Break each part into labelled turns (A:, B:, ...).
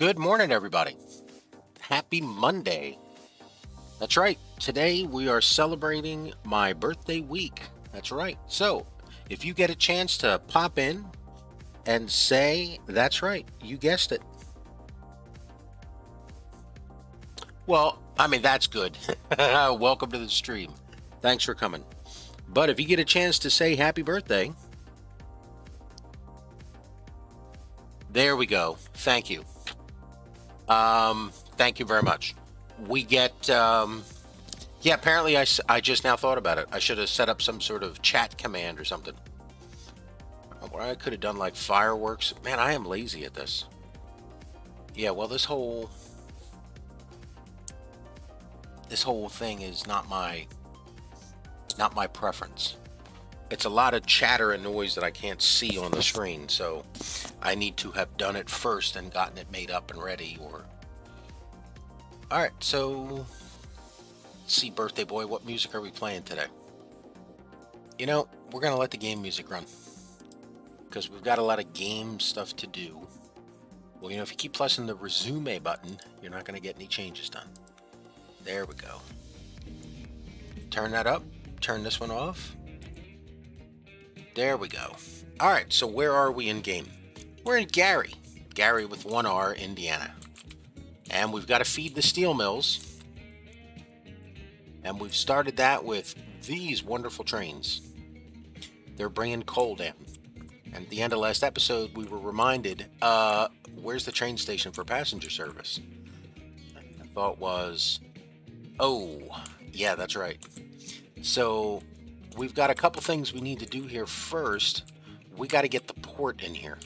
A: Good morning, everybody. Happy Monday. That's right. Today we are celebrating my birthday week. That's right. So, if you get a chance to pop in and say, that's right, you guessed it. Well, I mean, that's good. Welcome to the stream. Thanks for coming. But if you get a chance to say happy birthday, there we go. Thank you. Thank you very much. We get, yeah, apparently I just now thought about it. I should have set up some sort of chat command or something. Or I could have done like fireworks. Man, I am lazy at this. Yeah, well, this whole thing is not my preference. It's a lot of chatter and noise that I can't see on the screen, so I need to have done it first and gotten it made up and ready. Or all right, so let's see, birthday boy, what music are we playing today? You know, we're gonna let the game music run because we've got a lot of game stuff to do. Well, you know, if you keep pressing the resume button, you're not gonna get any changes done. There we go. Turn that up. Turn this one off. There we go. All right, so where are we in game? We're in Gary. Gary with 1R, Indiana. And we've got to feed the steel mills. And we've started that with these wonderful trains. They're bringing coal down. And at the end of last episode, we were reminded, where's the train station for passenger service? The thought was, oh, yeah, that's right. So we've got a couple things we need to do here first. We got to get the port in here.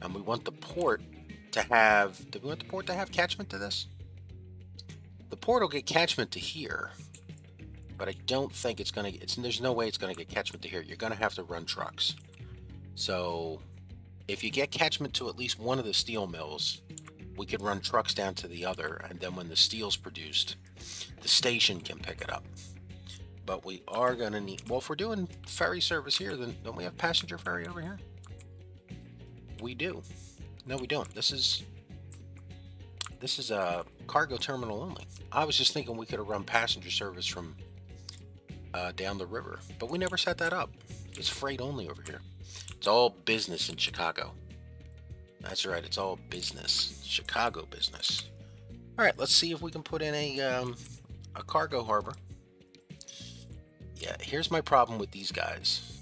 A: And we want the port to have, do we want the port to have catchment to this? The port will get catchment to here, but I don't think it's going to, there's no way it's going to get catchment to here. You're going to have to run trucks. So if you get catchment to at least one of the steel mills, we could run trucks down to the other, and then when the steel's produced, the station can pick it up. But we are going to need, well, if we're doing ferry service here, then don't we have passenger ferry over here? We do. No, we don't. This is a cargo terminal only. I was just thinking we could have run passenger service from down the river, but we never set that up. It's freight only over here. It's all business in Chicago. That's right. It's all business. Chicago business. All right. Let's see if we can put in a cargo harbor. Yeah, here's my problem with these guys.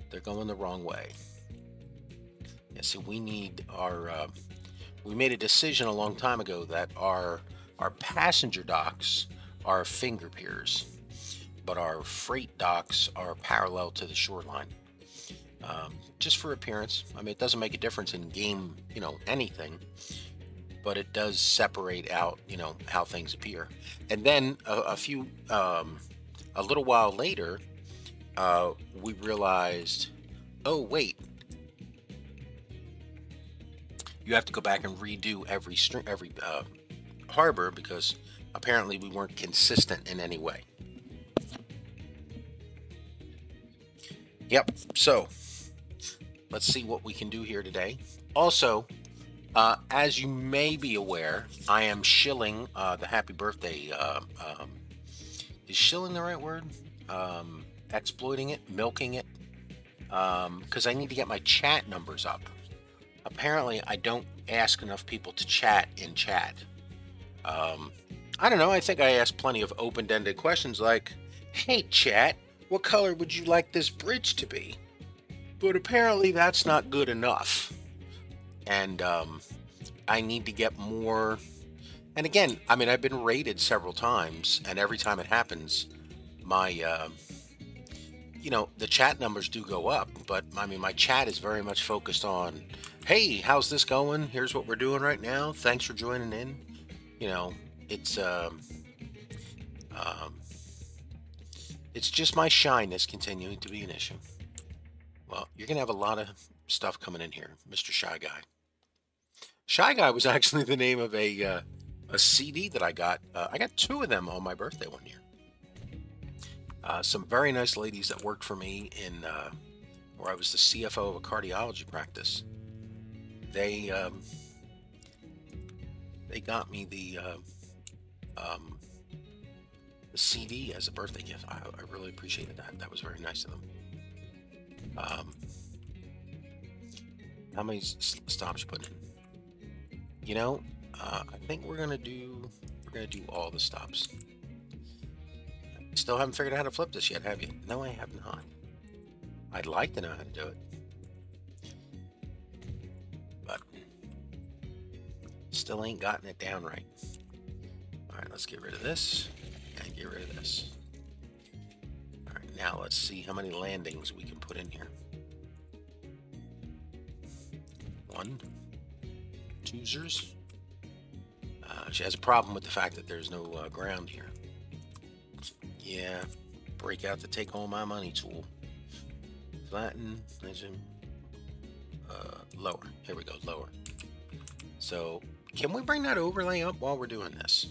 A: They're going the wrong way. Yeah, so we need our, we made a decision a long time ago that our passenger docks are finger piers, but our freight docks are parallel to the shoreline. Just for appearance. I mean, it doesn't make a difference in game, you know, anything, but it does separate out, you know, how things appear. And then a little while later, we realized, oh, wait, you have to go back and redo every harbor because apparently we weren't consistent in any way. Yep, so let's see what we can do here today. Also, as you may be aware, I am shilling the happy birthday. Is shilling the right word? Exploiting it, milking it, because I need to get my chat numbers up. Apparently, I don't ask enough people to chat in chat. I don't know. I think I asked plenty of open-ended questions like, "Hey, chat, what color would you like this bridge to be?" But apparently, that's not good enough. And I need to get more. And again, I mean, I've been rated several times, and every time it happens, my, you know, the chat numbers do go up. But I mean, my chat is very much focused on, hey, how's this going? Here's what we're doing right now. Thanks for joining in. You know, it's just my shyness continuing to be an issue. Well, you're gonna have a lot of stuff coming in here, Mr. Shy Guy. Shy Guy was actually the name of a CD that I got. I got 2 of them on my birthday one year. Some very nice ladies that worked for me in where I was the CFO of a cardiology practice. They they got me the CD as a birthday gift. I really appreciated that. That was very nice of them. How many stops you put in? You know, I think we're gonna do all the stops. Still haven't figured out how to flip this yet, have you? No, I have not. I'd like to know how to do it, but still ain't gotten it down right. All right, let's get rid of this and get rid of this. All right, now let's see how many landings we can put in here. 1, 2'sers. She has a problem with the fact that there's no ground here. Yeah, break out the take all my money tool. Flatten, lower. Here we go, lower. So, can we bring that overlay up while we're doing this?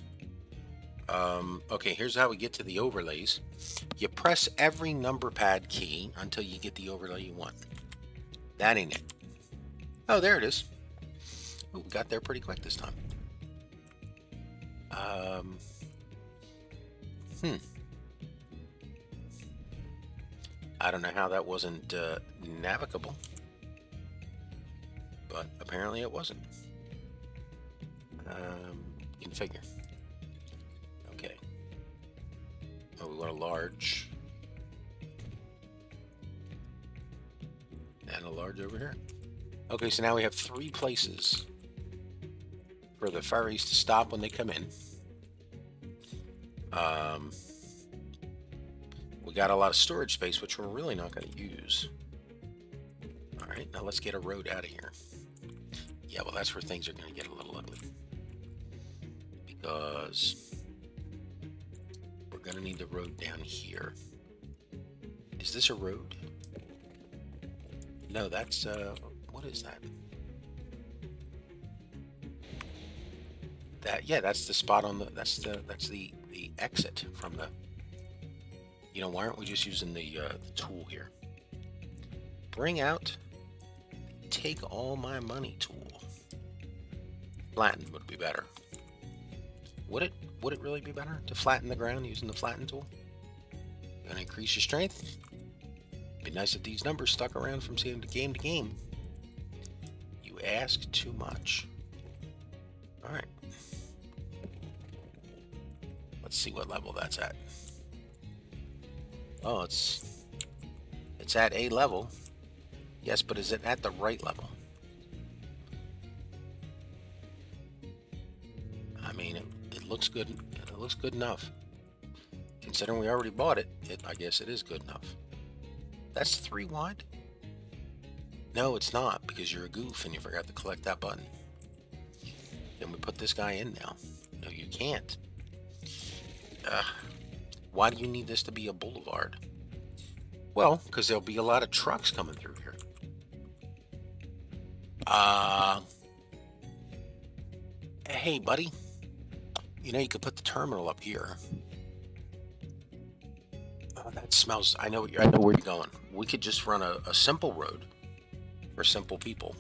A: Okay, here's how we get to the overlays. You press every number pad key until you get the overlay you want. That ain't it. Oh, there it is. Ooh, we got there pretty quick this time. I don't know how that wasn't navigable, but apparently it wasn't. Configure. Okay. Oh, we want a large. And a large over here. Okay, so now we have 3 places for the ferries to stop when they come in. We got a lot of storage space, which we're really not going to use. All right, now let's get a road out of here. Yeah, well, that's where things are going to get a little ugly, because we're going to need the road down here. Is this a road? No, that's what is that? Yeah, that's the spot on the that's the exit from the. You know, why aren't we just using the tool here? Bring out take all my money tool. Flatten would be better. Would it really be better to flatten the ground using the flatten tool? Gonna increase your strength. Be nice if these numbers stuck around from game to game. You ask too much. All right. Let's see what level that's at. Oh, it's at A level. Yes, but is it at the right level? I mean, it looks good. It looks good enough. Considering we already bought it, I guess it is good enough. That's 3 wide? No, it's not, because you're a goof and you forgot to collect that button. Can we put this guy in now? No, you can't. Why do you need this to be a boulevard? Well, because there'll be a lot of trucks coming through here. Hey, buddy. You know, you could put the terminal up here. Oh, that smells. I know where you're going. We could just run a simple road for simple people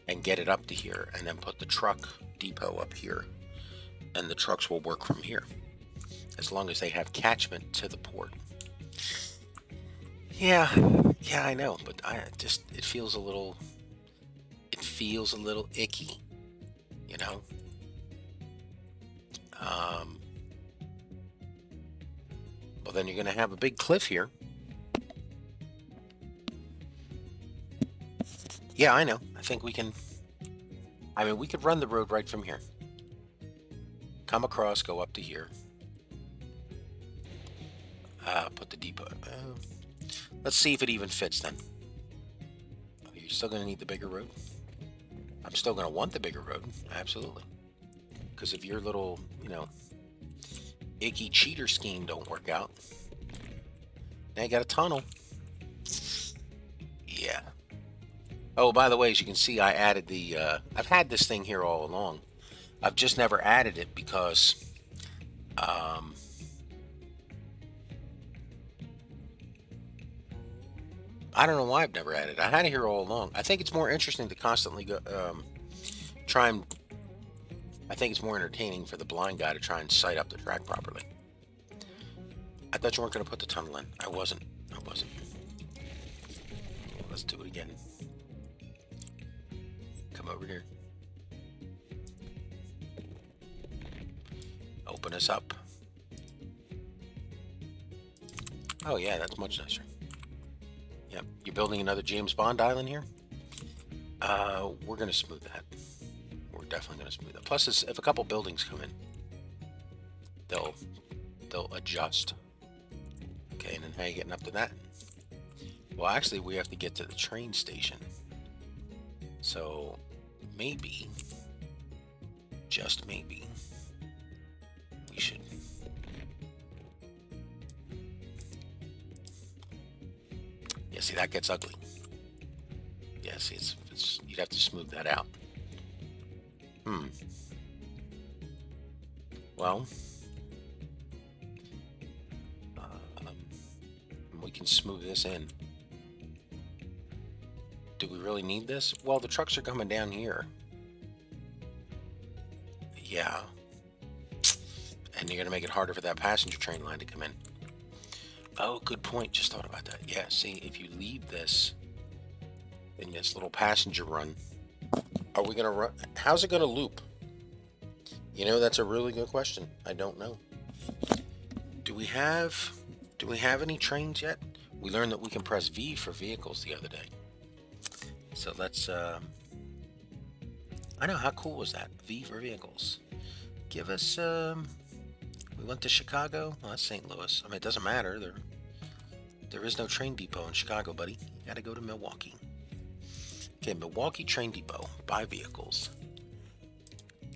A: and get it up to here, and then put the truck depot up here, and the trucks will work from here, as long as they have catchment to the port. Yeah, I know, but it feels a little icky, you know. Well, then you're gonna have a big cliff here. Yeah, I know. I think we can. I mean, we could run the road right from here. Come across, go up to here. Put the depot. Let's see if it even fits then. You're still going to need the bigger road? I'm still going to want the bigger road. Absolutely. Because if your little, icky cheater scheme don't work out, now you got a tunnel. Yeah. Oh, by the way, as you can see, I added the, I've had this thing here all along. I've just never added it because, I don't know why I've never added it. I had it here all along. I think it's more interesting to constantly go, try and I think it's more entertaining for the blind guy to try and sight up the track properly. I thought you weren't going to put the tunnel in. I wasn't. Let's do it again. Come over here. Open us up. Oh yeah, that's much nicer. Yep, you're building another James Bond island here? We're going to smooth that. We're definitely going to smooth that. Plus, if a couple buildings come in, they'll adjust. Okay, and then how are you getting up to that? Well, actually, we have to get to the train station. So, maybe, just maybe, we should... Yeah, see, that gets ugly. Yeah, see, it's you'd have to smooth that out. Well, we can smooth this in. Do we really need this? Well, the trucks are coming down here. Yeah. And you're going to make it harder for that passenger train line to come in. Oh, good point. Just thought about that. Yeah, see, if you leave this in this little passenger run, are we going to run? How's it going to loop? You know, that's a really good question. I don't know. Do we have any trains yet? We learned that we can press V for vehicles the other day. So let's, I know, how cool was that? V for vehicles. Give us, we went to Chicago. Well, that's St. Louis. I mean, it doesn't matter. There is no train depot in Chicago, buddy. You gotta go to Milwaukee. Okay, Milwaukee train depot. Buy vehicles.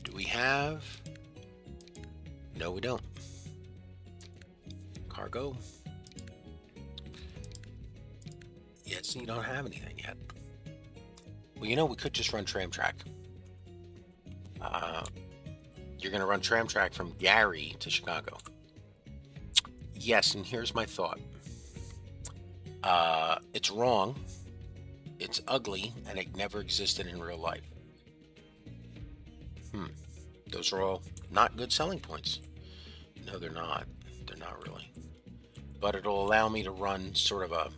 A: Do we have? No, we don't. Cargo. Yes, you don't have anything yet. Well, you know, we could just run Tramtrack. You're going to run Tramtrack from Gary to Chicago. Yes, and here's my thought. It's wrong. It's ugly, and it never existed in real life. Those are all not good selling points. No, they're not. They're not really. But it'll allow me to run sort of a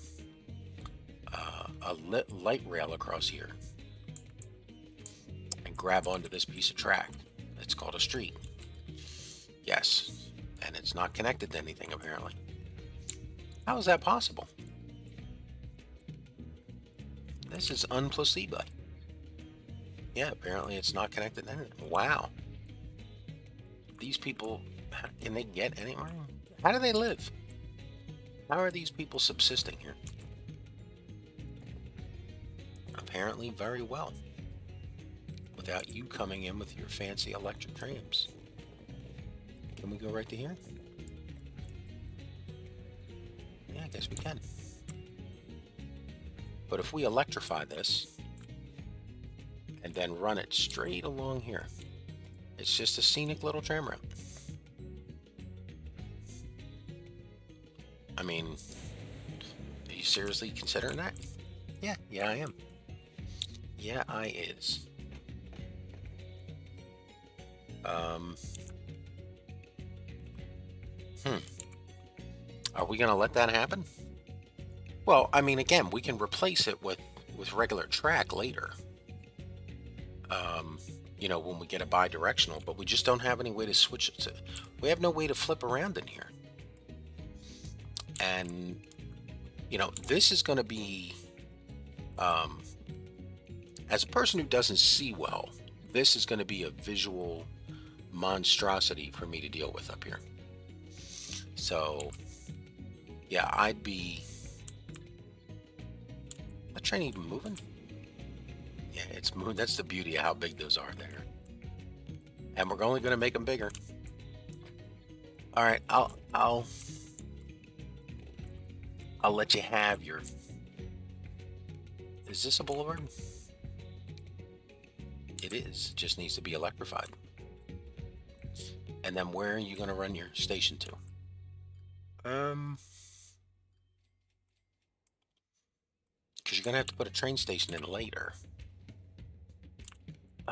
A: light rail across here and grab onto this piece of track. It's called a street. Yes, and it's not connected to anything apparently. How is that possible? This is unplausible. Yeah, apparently it's not connected to anything. Wow. These people, can they get anywhere? How do they live? How are these people subsisting here? Apparently very well. Without you coming in with your fancy electric trams. Can we go right to here? Yeah, I guess we can. But if we electrify this and then run it straight along here, it's just a scenic little tram route. I mean, are you seriously considering that? Yeah, I am. Yeah, I is. Are we gonna let that happen? Well, I mean, again, we can replace it with regular track later. You know, when we get a bi-directional, but we just don't have any way to switch it to. We have no way to flip around in here. And, you know, this is going to be, as a person who doesn't see well, this is going to be a visual monstrosity for me to deal with up here. So, yeah, I'd be... That train even moving? Yeah, it's moving. That's the beauty of how big those are there. And we're only going to make them bigger. All right, I'll let you have your... Is this a boulevard? It is. It just needs to be electrified. And then where are you going to run your station to? Because you're going to have to put a train station in later.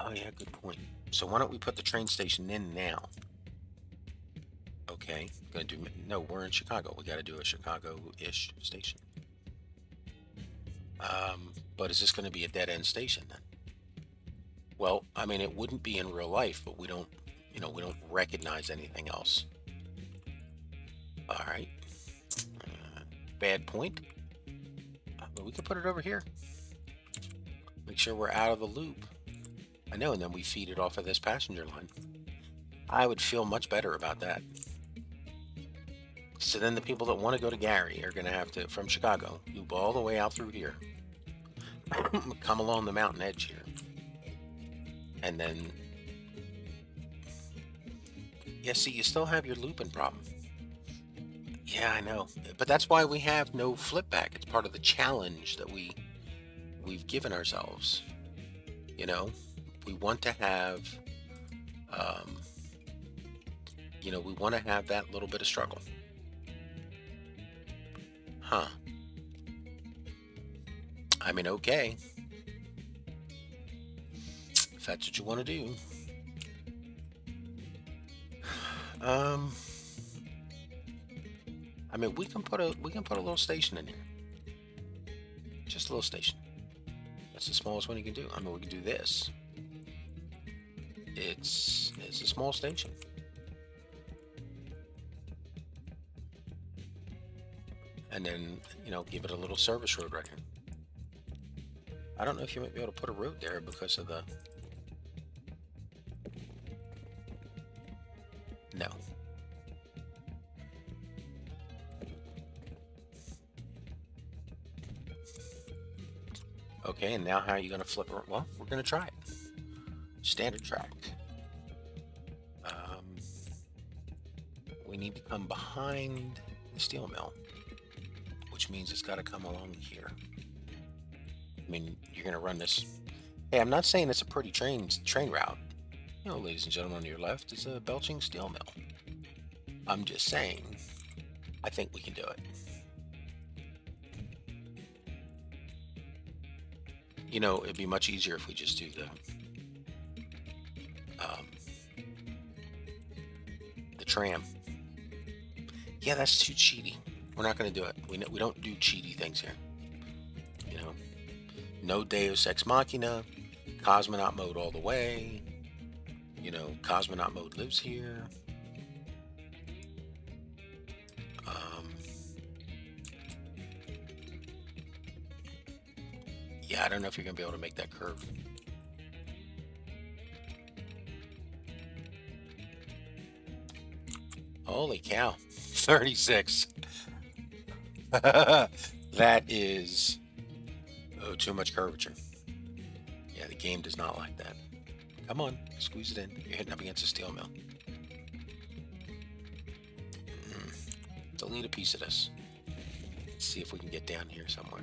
A: Oh yeah, good point. So why don't we put the train station in now? Okay, gonna do. No, we're in Chicago. We got to do a Chicago-ish station. But is this going to be a dead-end station then? Well, I mean, it wouldn't be in real life, but we don't, we don't recognize anything else. All right. Bad point. But we could put it over here. Make sure we're out of the loop. I know, and then we feed it off of this passenger line. I would feel much better about that. So then the people that want to go to Gary are going to have to, from Chicago, loop all the way out through here. Come along the mountain edge here. And then, yeah, see, you still have your looping problem. Yeah, I know. But that's why we have no flip back. It's part of the challenge that we've given ourselves. You know, we want to have, we want to have that little bit of struggle. Huh. I mean, okay. If that's what you want to do. I mean, we can put a little station in here. Just a little station. That's the smallest one you can do. I mean, we can do this. It's a small station. And then, give it a little service road right here. I don't know if you might be able to put a road there because of the... No. Okay, and now how are you going to flip it? Well, we're going to try it. Standard track. We need to come behind the steel mill, which means it's got to come along here. I mean, you're going to run this. Hey, I'm not saying it's a pretty train route. Ladies and gentlemen, on your left is a belching steel mill. I'm just saying, I think we can do it. It'd be much easier if we just do the tram. Yeah, that's too cheaty. We're not going to do it. We don't do cheaty things here. No Deus Ex Machina, Cosmonaut mode all the way. Cosmonaut mode lives here. Yeah, I don't know if you're going to be able to make that curve. Holy cow. 36. That is... Oh, too much curvature. Yeah, the game does not like that. Come on, squeeze it in. You're hitting up against a steel mill. Delete a piece of this. Let's see if we can get down here somewhere.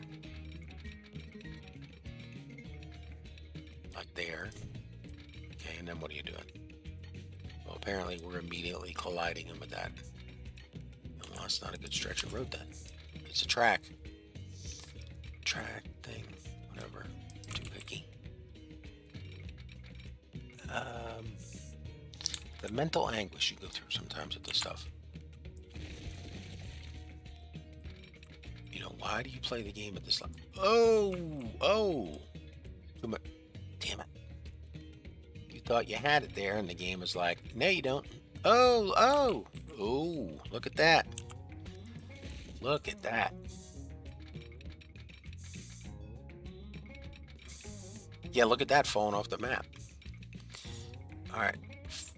A: Like there. Okay, and then what are you doing? Well, apparently we're immediately colliding with that. Well, that's not a good stretch of road then. It's a track. Track thing. Whatever. Too picky. The mental anguish you go through sometimes with this stuff. Why do you play the game at this level? Oh! Damn it. You thought you had it there, and the game was like, no, you don't. Oh, look at that. Look at that. Yeah, look at that falling off the map. All right,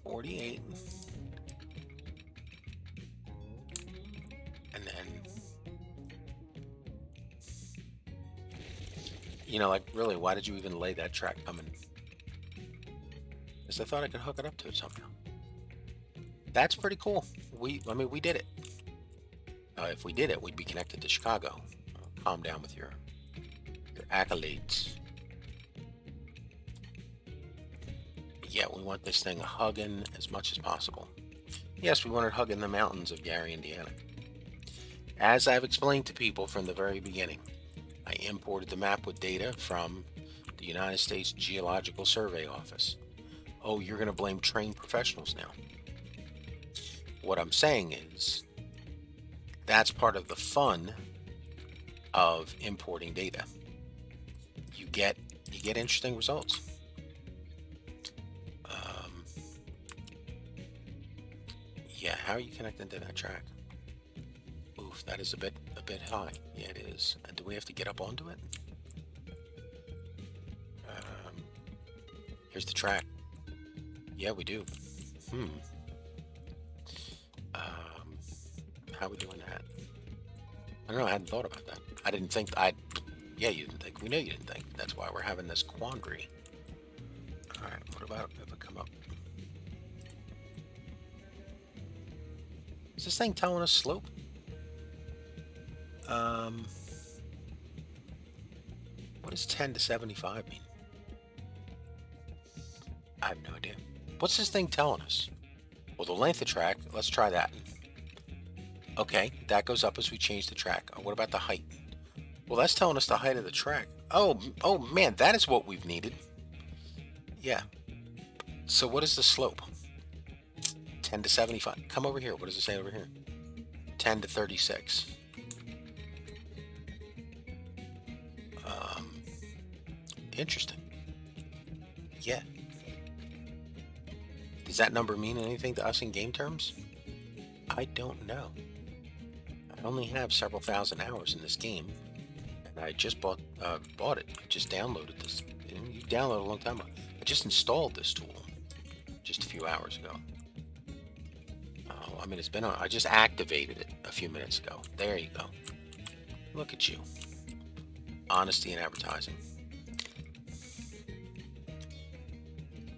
A: 48. And then, like, really, why did you even lay that track coming? Because I thought I could hook it up to it somehow. That's pretty cool. We did it. If we did it, we'd be connected to Chicago. Calm down with your accolades. Yeah, we want this thing hugging as much as possible. Yes, we want it hugging the mountains of Gary, Indiana. As I've explained to people from the very beginning, I imported the map with data from the United States Geological Survey Office. Oh, you're going to blame trained professionals now. What I'm saying is, that's part of the fun of importing data. You get interesting results. Yeah, how are you connecting to that track? Oof, that is a bit high. Yeah, it is. And do we have to get up onto it? Here's the track. Yeah, we do. How are we doing that? I don't know. I hadn't thought about that. I didn't think. Yeah, you didn't think. We know you didn't think. That's why we're having this quandary. All right. What about if I come up? Is this thing telling us slope? What does 10 to 75 mean? I have no idea. What's this thing telling us? Well, the length of track. Let's try that. Okay, that goes up as we change the track. What about the height? Well, that's telling us the height of the track. Oh man, that is what we've needed. Yeah. So what is the slope? 10 to 75. Come over here. What does it say over here? 10 to 36. Interesting. Yeah. Does that number mean anything to us in game terms? I don't know. I only have several thousand hours in this game, and I just bought it. I just downloaded this. You downloaded a long time ago. I just installed this tool just a few hours ago. I mean, it's been on. I just activated it a few minutes ago. There you go. Look at you. Honesty in advertising.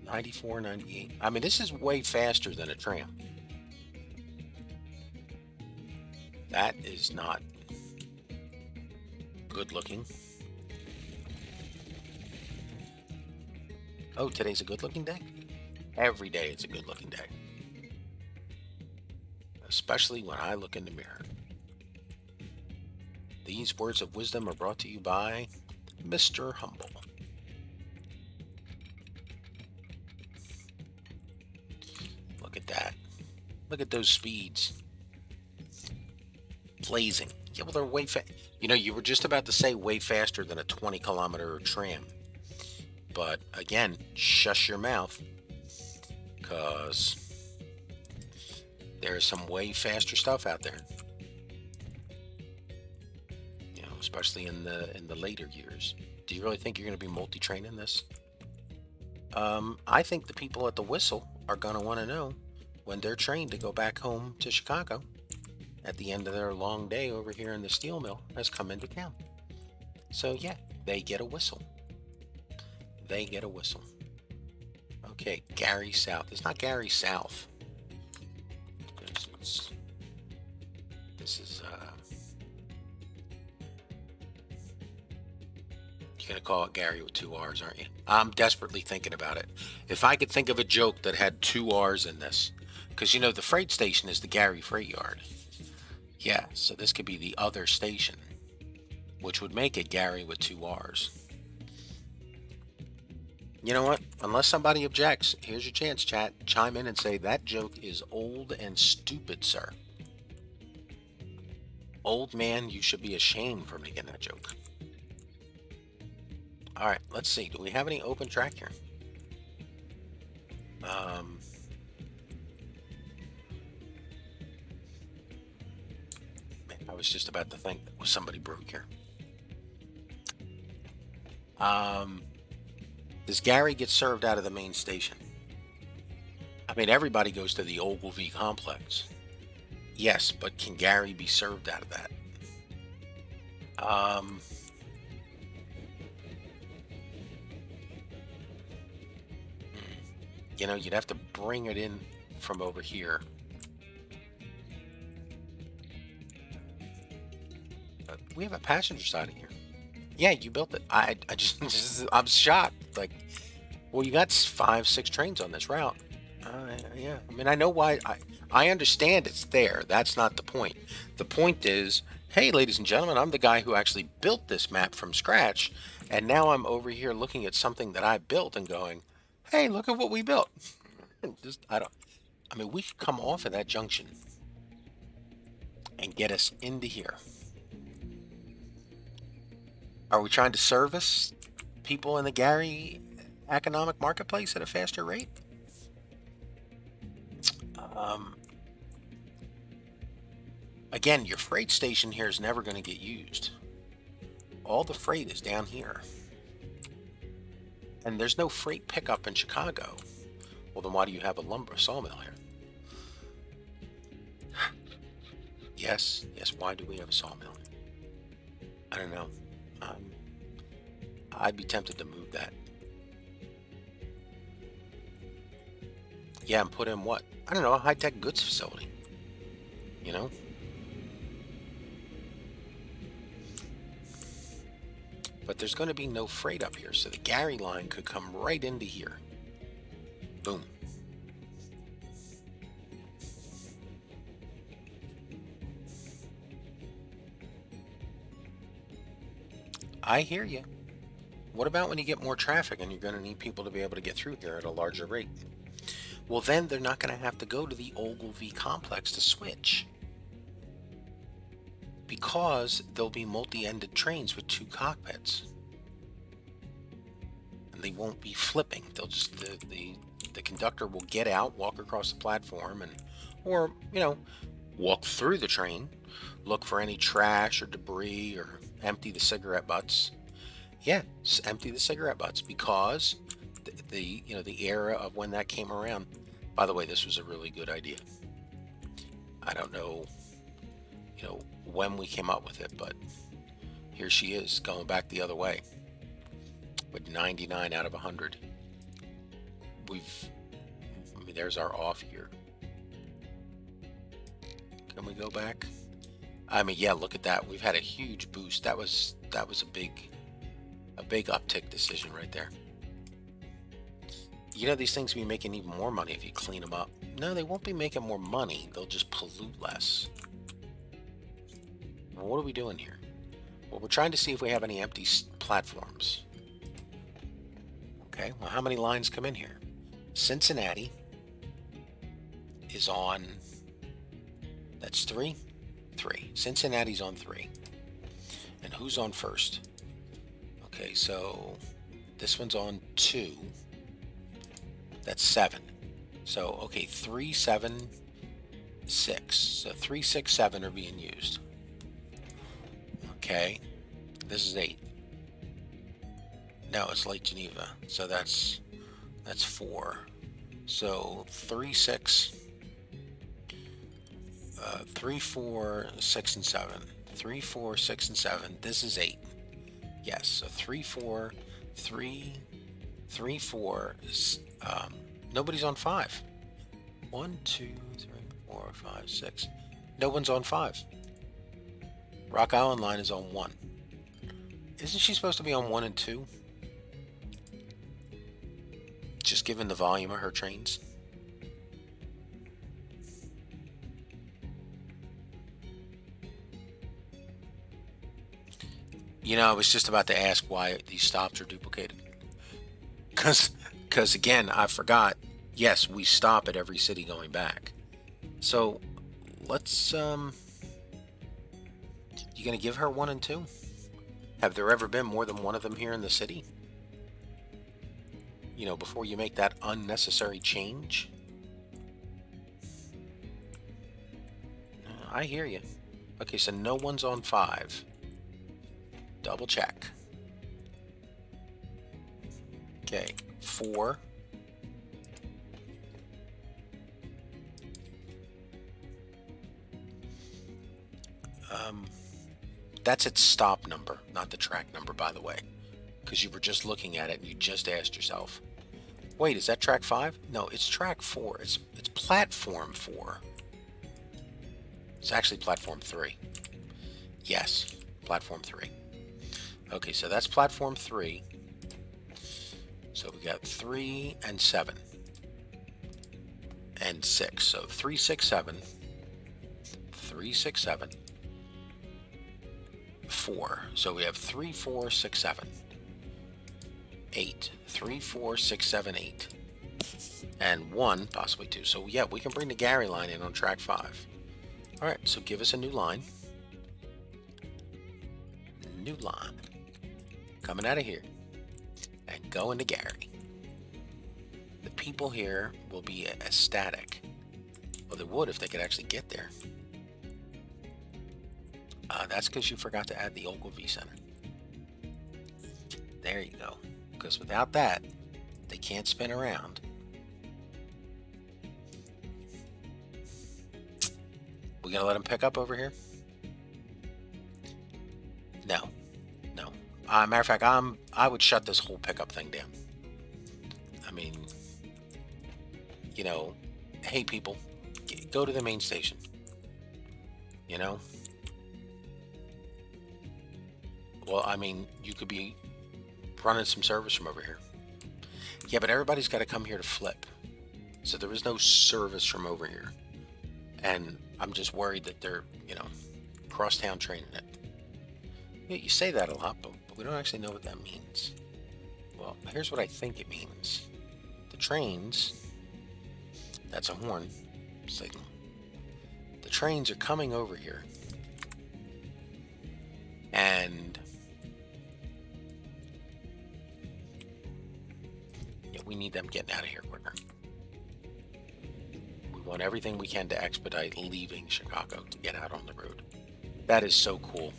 A: 94, 98. I mean, this is way faster than a tram. That is not good looking. Oh, today's a good looking day? Every day it's a good looking day. Especially when I look in the mirror. These words of wisdom are brought to you by Mr. Humble. Look at that. Look at those speeds. Blazing. Yeah, well, they're way fast. You know, you were just about to say way faster than a 20-kilometer tram. But again, shush your mouth. Because there's some way faster stuff out there. You know, especially in the later years. Do you really think you're going to be multi-training this? I think the people at the whistle are going to want to know when they're trained to go back home to Chicago at the end of their long day over here in the steel mill has come into town. So yeah, they get a whistle. They get a whistle. Okay, Gary South. It's not Gary South. This is you're gonna call it Gary with 2 R's, aren't you? I'm desperately thinking about it. If I could think of a joke that had 2 R's in this, because you know the freight station is the Gary Freight Yard. Yeah, so this could be the other station, which would make it Gary with 2 R's. You know what? Unless somebody objects, here's your chance, chat. Chime in and say that joke is old and stupid, sir. Old man, you should be ashamed for making that joke. All right, let's see. Do we have any open track here? Man, I was just about to think that was somebody broke here. Does Gary get served out of the main station? I mean, everybody goes to the Ogilvy complex. Yes, but can Gary be served out of that? You know, you'd have to bring it in from over here. But we have a passenger siding here. Yeah, you built it. I just I'm shocked. Like, well, you got 5, 6 trains on this route. Yeah, I mean, I know why. I understand it's there. That's not the point. The point is, Hey, ladies and gentlemen, I'm the guy who actually built this map from scratch, and now I'm over here looking at something that I built and going, hey, look at what we built. I mean, we could come off of that junction and get us into here. Are we trying to service people in the Gary economic marketplace at a faster rate? Again, your freight station here is never going to get used. All the freight is down here. And there's no freight pickup in Chicago. Well, then why do you have a lumber sawmill here? Yes, why do we have a sawmill? I don't know. I'd be tempted to move that. Yeah, and put in what? I don't know, a high-tech goods facility. You know? But there's going to be no freight up here, so the Gary line could come right into here. Boom. I hear you. What about when you get more traffic and you're going to need people to be able to get through here at a larger rate? Well, then they're not going to have to go to the Ogilvy complex to switch, because there'll be multi-ended trains with 2 cockpits. And they won't be flipping. They'll just, the conductor will get out, walk across the platform, or, you know, walk through the train, look for any trash or debris, or empty the cigarette butts. Yeah, empty the cigarette butts, because the era of when that came around. By the way, this was a really good idea. I don't know, when we came up with it, but here she is going back the other way with 99 out of 100. There's our off here. Can we go back? I mean, yeah, look at that. We've had a huge boost. That was a big uptick decision right there. These things will be making even more money if you clean them up. No, they won't be making more money. They'll just pollute less. Well, what are we doing here? Well, we're trying to see if we have any empty platforms. Okay, well, how many lines come in here? Cincinnati is on... That's 3? 3. Cincinnati's on 3. And who's on first? Okay, so this one's on 2. That's 7. So, okay, 3, 7, 6. So 3, 6, 7 are being used. Okay, this is 8. No, it's Lake Geneva. So that's 4. So 3, 6, 3, 4, 6, and 7. 3, 4, 6, and 7. This is 8. Yes, so 3, 4, 3, 3, 4. Nobody's on 5. 1, 2, 3, 4, 5, 6. No one's on 5. Rock Island line is on 1. Isn't she supposed to be on 1 and 2? Just given the volume of her trains. I was just about to ask why these stops are duplicated. Because again, I forgot. Yes, we stop at every city going back. So let's you gonna give her 1 and 2? Have there ever been more than one of them here in the city? Before you make that unnecessary change? I hear you. Okay, so no one's on 5. Double check. Okay, 4. That's its stop number, not the track number, by the way, because you were just looking at it and you just asked yourself, wait, is that track 5? No, it's track 4. It's platform 4. It's actually platform 3. Yes, platform 3. Okay, so that's platform 3. So we got 3 and 7 and 6. So 3, 6, 7. 3, 6, 7. 4. So we have 3, 4, 6, 7, 8. 3, 4, 6, 7, 8. And 1, possibly 2. So yeah, we can bring the Gary line in on track 5. Alright, so give us a new line. New line. Coming out of here. And going to Gary. The people here will be ecstatic. Well, they would if they could actually get there. That's because you forgot to add the Ogilvy Center. There you go. Because without that, they can't spin around. We gonna let them pick up over here? No. No. Matter of fact, I would shut this whole pickup thing down. I mean, you know, hey people, go to the main station. You know? Well, I mean, you could be running some service from over here. Yeah, but everybody's got to come here to flip. So there is no service from over here. And I'm just worried that they're, you know, crosstown training it. Yeah, you say that a lot, but we don't actually know what that means. Well, here's what I think it means. The trains, that's a horn signal. The trains are coming over here. And yeah, we need them getting out of here quicker. We want everything we can to expedite leaving Chicago to get out on the road. That is so cool.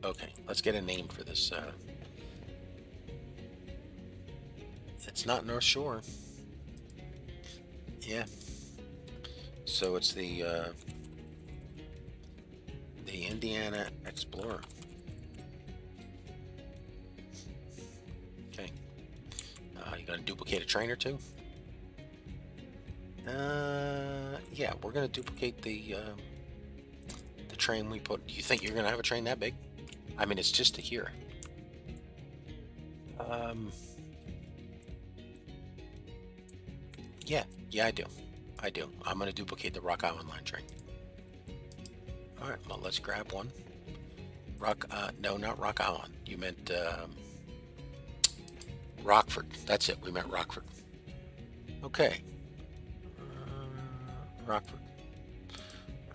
A: Okay, let's get a name for this. It's not North Shore. Yeah. So it's the Indiana Explorer. Okay. You gonna duplicate a train or two? Yeah, we're gonna duplicate the train we put. Do you think you're gonna have a train that big? I mean, it's just to here. Yeah, I do. I'm gonna duplicate the Rock Island line train. All right, well, let's grab one. No, not Rock Island. You meant Rockford. That's it. We meant Rockford. Okay. Rockford.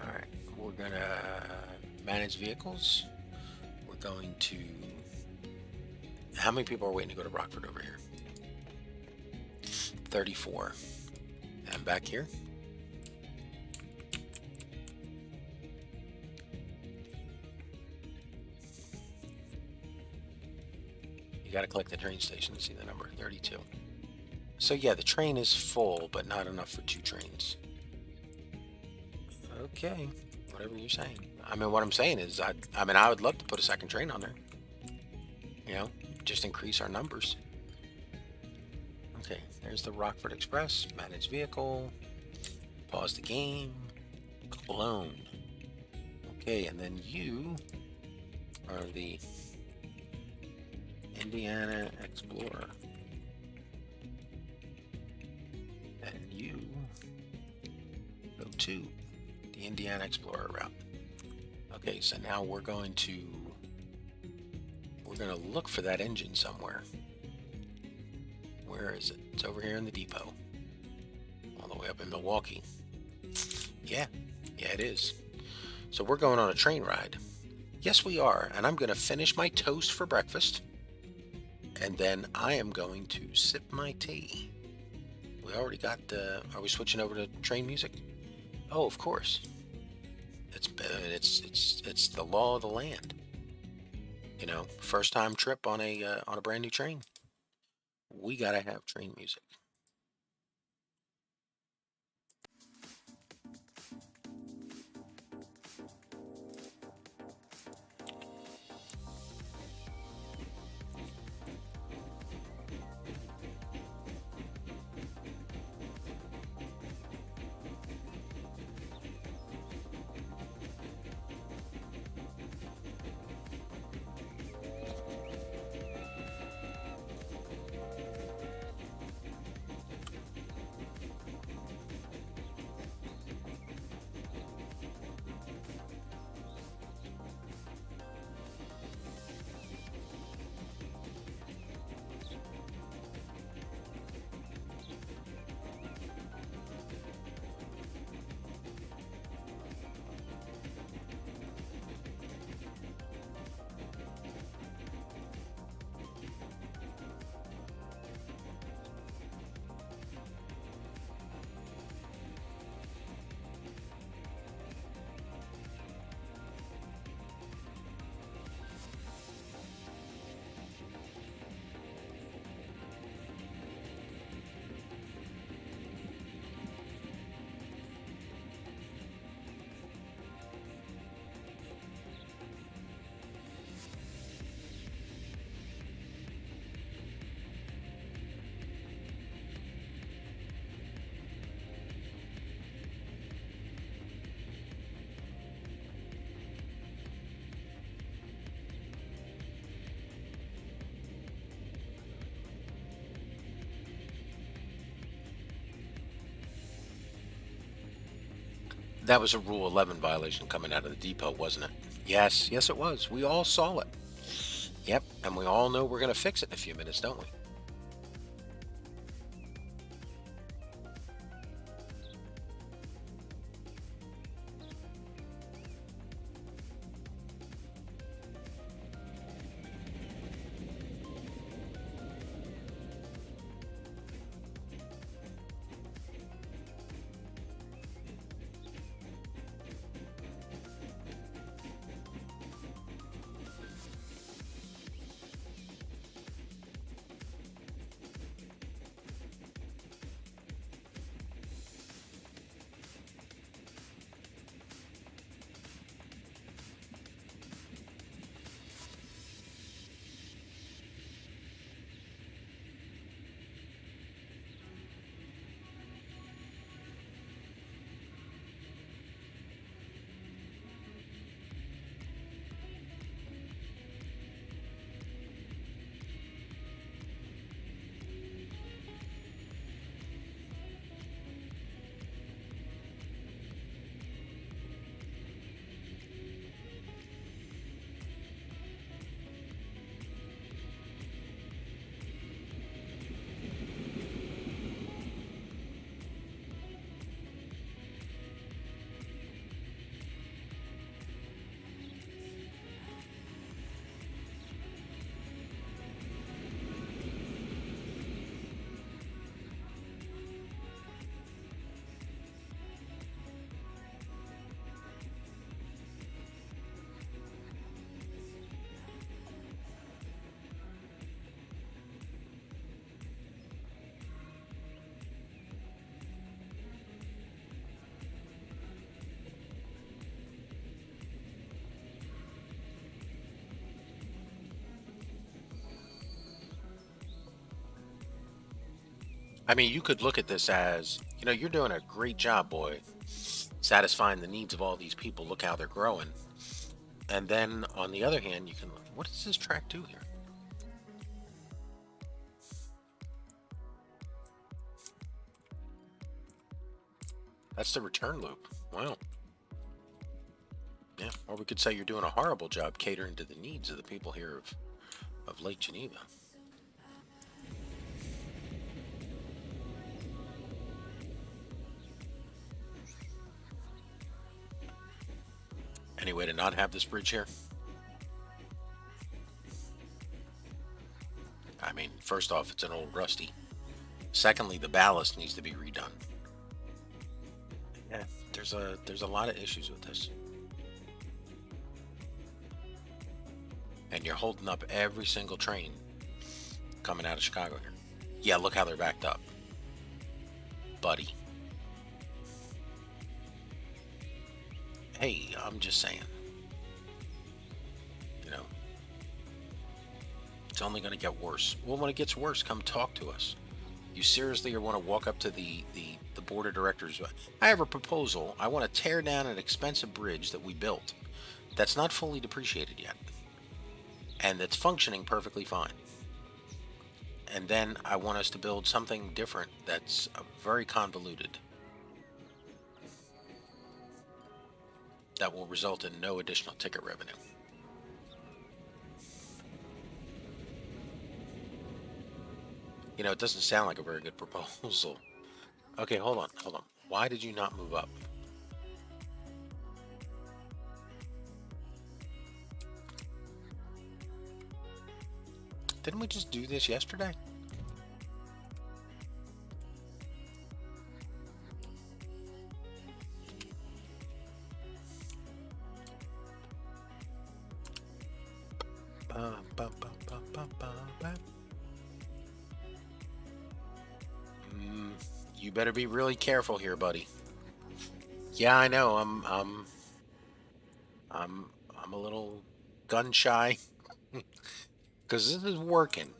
A: All right. We're gonna manage vehicles. We're going to. How many people are waiting to go to Rockford over here? 34. And back here. You got to click the train station to see the number, 32. So yeah, the train is full, but not enough for 2 trains. Okay, whatever you're saying. I mean, what I'm saying is, I mean, I would love to put a second train on there. You know, just increase our numbers. Okay, there's the Rockford Express. Manage vehicle. Pause the game. Clone. Okay, and then you are the Indiana Explorer. And you go to the Indiana Explorer route. Okay, so now we're going to look for that engine somewhere. Where is it? It's over here in the depot. All the way up in Milwaukee. Yeah, it is. So we're going on a train ride. Yes, we are. And I'm going to finish my toast for breakfast. And then I am going to sip my tea. We already got are we switching over to train music? Oh, of course. It's the law of the land. You know, first time trip on a brand new train. We gotta have train music. That was a Rule 11 violation coming out of the depot, wasn't it? Yes, yes it was. We all saw it. Yep, and we all know we're going to fix it in a few minutes, don't we? I mean, you could look at this as, you're doing a great job, boy, satisfying the needs of all these people. Look how they're growing. And then on the other hand, you can, what does this track do here? That's the return loop. Wow. Yeah, or we could say you're doing a horrible job catering to the needs of the people here of Lake Geneva. Any way to not have this bridge here? I mean, first off, it's an old rusty. Secondly, the ballast needs to be redone. Yeah, there's a lot of issues with this. And you're holding up every single train coming out of Chicago here. Yeah, look how they're backed up. Buddy. Hey, I'm just saying. It's only going to get worse. Well, when it gets worse, come talk to us. You seriously want to walk up to the board of directors? I have a proposal. I want to tear down an expensive bridge that we built that's not fully depreciated yet and that's functioning perfectly fine. And then I want us to build something different that's very convoluted that will result in no additional ticket revenue. It doesn't sound like a very good proposal. Okay, hold on. Why did you not move up? Didn't we just do this yesterday? You better be really careful here, buddy. Yeah, I know. I'm a little gun shy because this is working.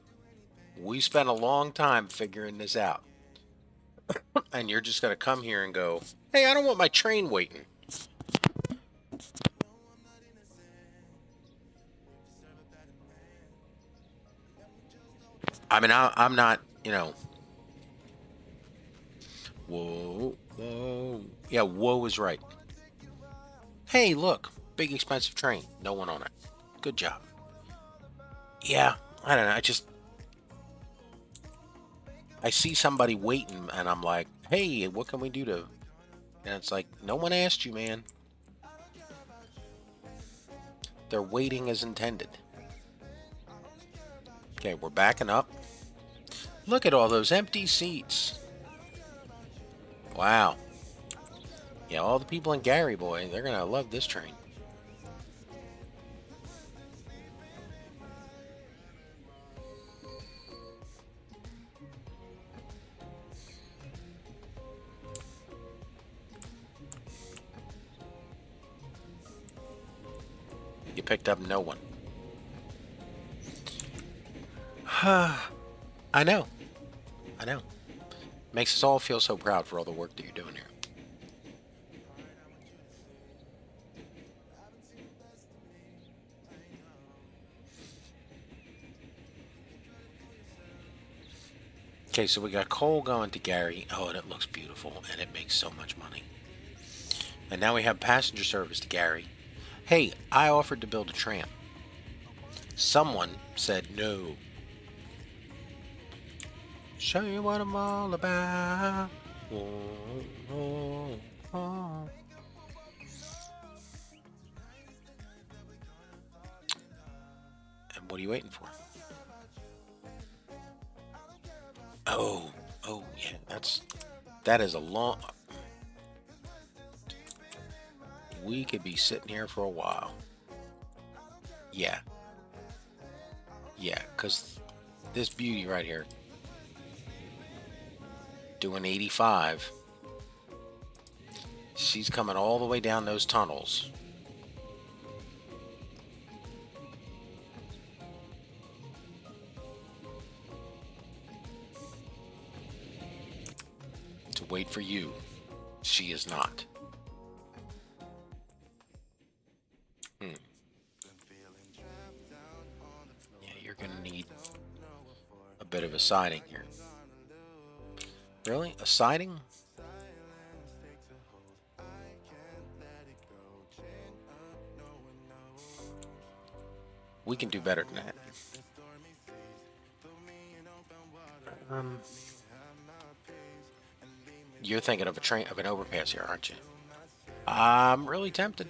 A: We spent a long time figuring this out, and you're just gonna come here and go, "Hey, I don't want my train waiting." I mean, I'm not, Whoa, whoa. Yeah, whoa is right. Hey, look, big expensive train. No one on it. Good job. Yeah, I don't know. I see somebody waiting, and I'm like, hey, what can we do to? And it's like, no one asked you, man. They're waiting as intended. Okay, we're backing up. Look at all those empty seats. Wow. Yeah, all the people in Gary, boy, they're gonna love this train. You picked up no one. I know. I know. Makes us all feel so proud for all the work that you're doing here. Okay, so we got coal going to Gary. Oh, and it looks beautiful, and it makes so much money. And now we have passenger service to Gary. Hey, I offered to build a tram. Someone said no. Show you what I'm all about. Oh, oh, oh. And what are you waiting for? Oh, yeah, that is a long. We could be sitting here for a while. Yeah, yeah, because this beauty right here, doing 85. She's coming all the way down those tunnels. To wait for you. She is not. Yeah, you're gonna need a bit of a siding here. Really? A siding? We can do better than that. You're thinking of an overpass here, aren't you? I'm really tempted.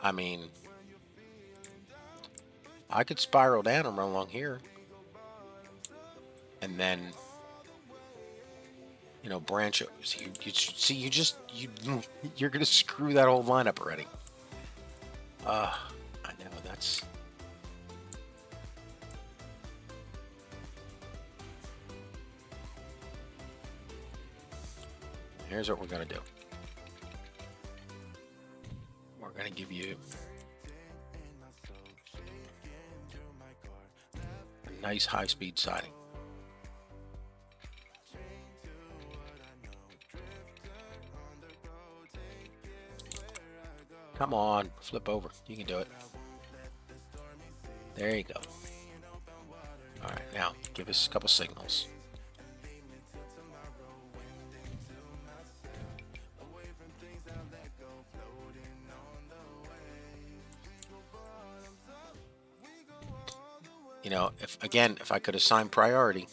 A: I mean, I could spiral down and run along here. And then, branch. You're gonna screw that whole line up already. I know, that's... Here's what we're gonna do. We're gonna give you a nice high-speed siding. Come on, flip over. You can do it. There you go. Alright, now, give us a couple signals. If I could assign priority.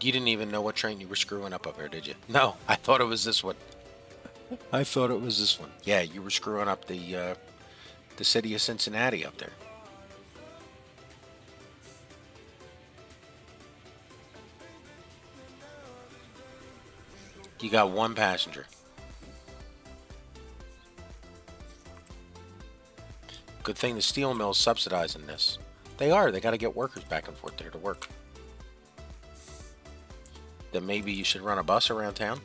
A: You didn't even know what train you were screwing up here, did you? No, I thought it was this one. I thought it was this one. Yeah, you were screwing up the city of Cincinnati up there. You got one passenger. Good thing the steel mill's subsidizing this. They are. They got to get workers back and forth there to work. Then maybe you should run a bus around town.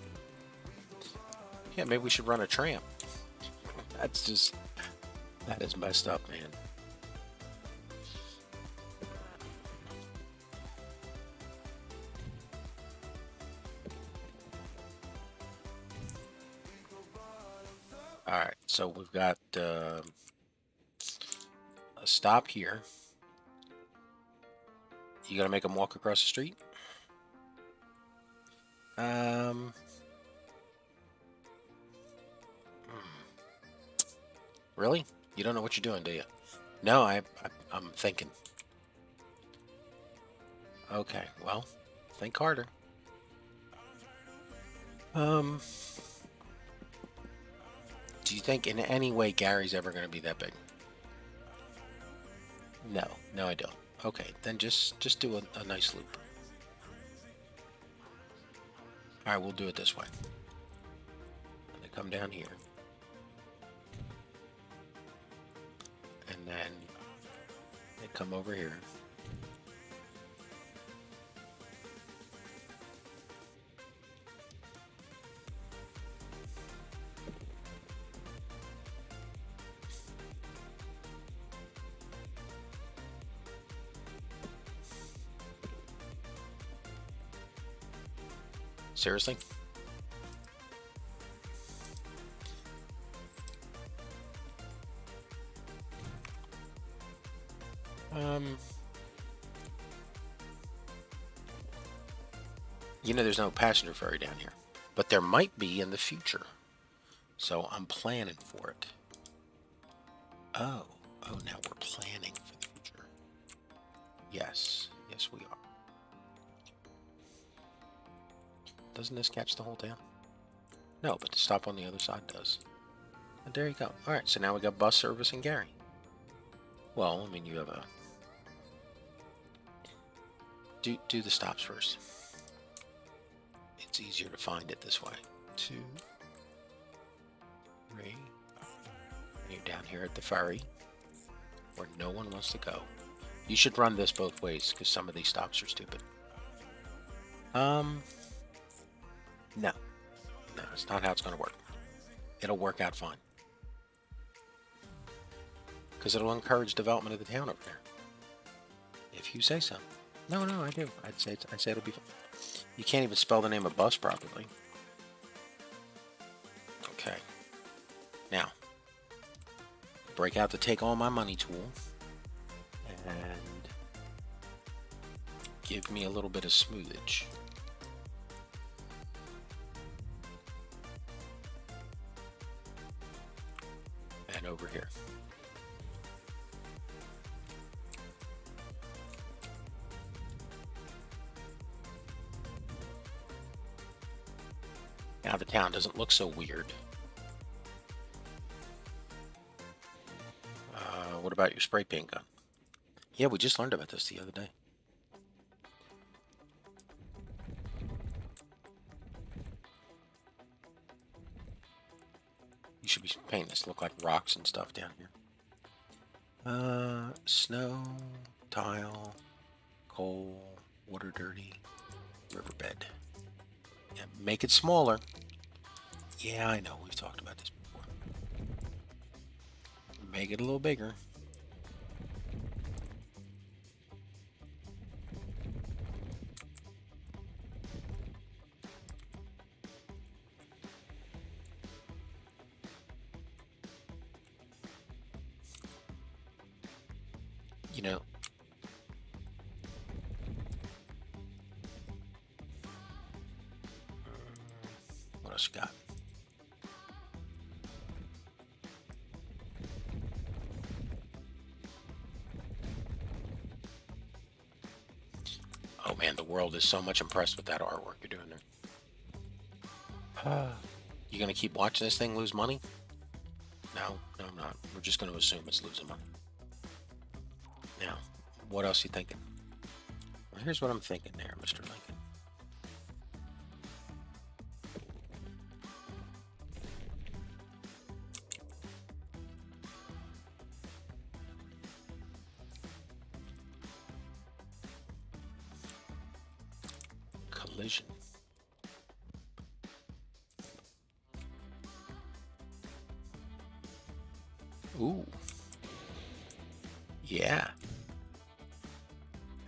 A: Yeah, maybe we should run a tram. That is messed up, man. Alright, so we've got a stop here. You gotta make them walk across the street? Really? You don't know what you're doing, do you? No, I'm thinking. Okay, well, think harder. Do you think in any way Gary's ever going to be that big? No, no, I don't. Okay, then just do a nice loop. All right, we'll do it this way. They come down here, and then they come over here. Seriously? You know, there's no passenger ferry down here, but there might be in the future. So I'm planning for it. Oh, now we're planning for the future. Yes, yes we are. Doesn't this catch the whole town? No, but the stop on the other side does. And there you go. All right, so now we got bus service in Gary. Well, I mean, you have a... Do the stops first. It's easier to find it this way. 2, 3. And you're down here at the ferry, where no one wants to go. You should run this both ways, because some of these stops are stupid. No. No, it's not how it's going to work. It'll work out fine. Because it'll encourage development of the town over there. If you say so. No, I do. I'd say it'll be fine. You can't even spell the name of bus properly. Okay. Now, break out the take all my money tool. And give me a little bit of smoothage. And over here. Now the town doesn't look so weird. What about your spray paint gun? Yeah, we just learned about this the other day. You should be painting this to look like rocks and stuff down here. Snow, tile, coal, water dirty, riverbed. Yeah, make it smaller. Yeah, I know. We've talked about this before. Make it a little bigger. You know, what else you got? Oh man, the world is so much impressed with that artwork you're doing there. You gonna keep watching this thing lose money? No, I'm not. We're just gonna assume it's losing money. Now, what else are you thinking? Well, here's what I'm thinking there, Mr. Lincoln. Collision. Ooh. Yeah.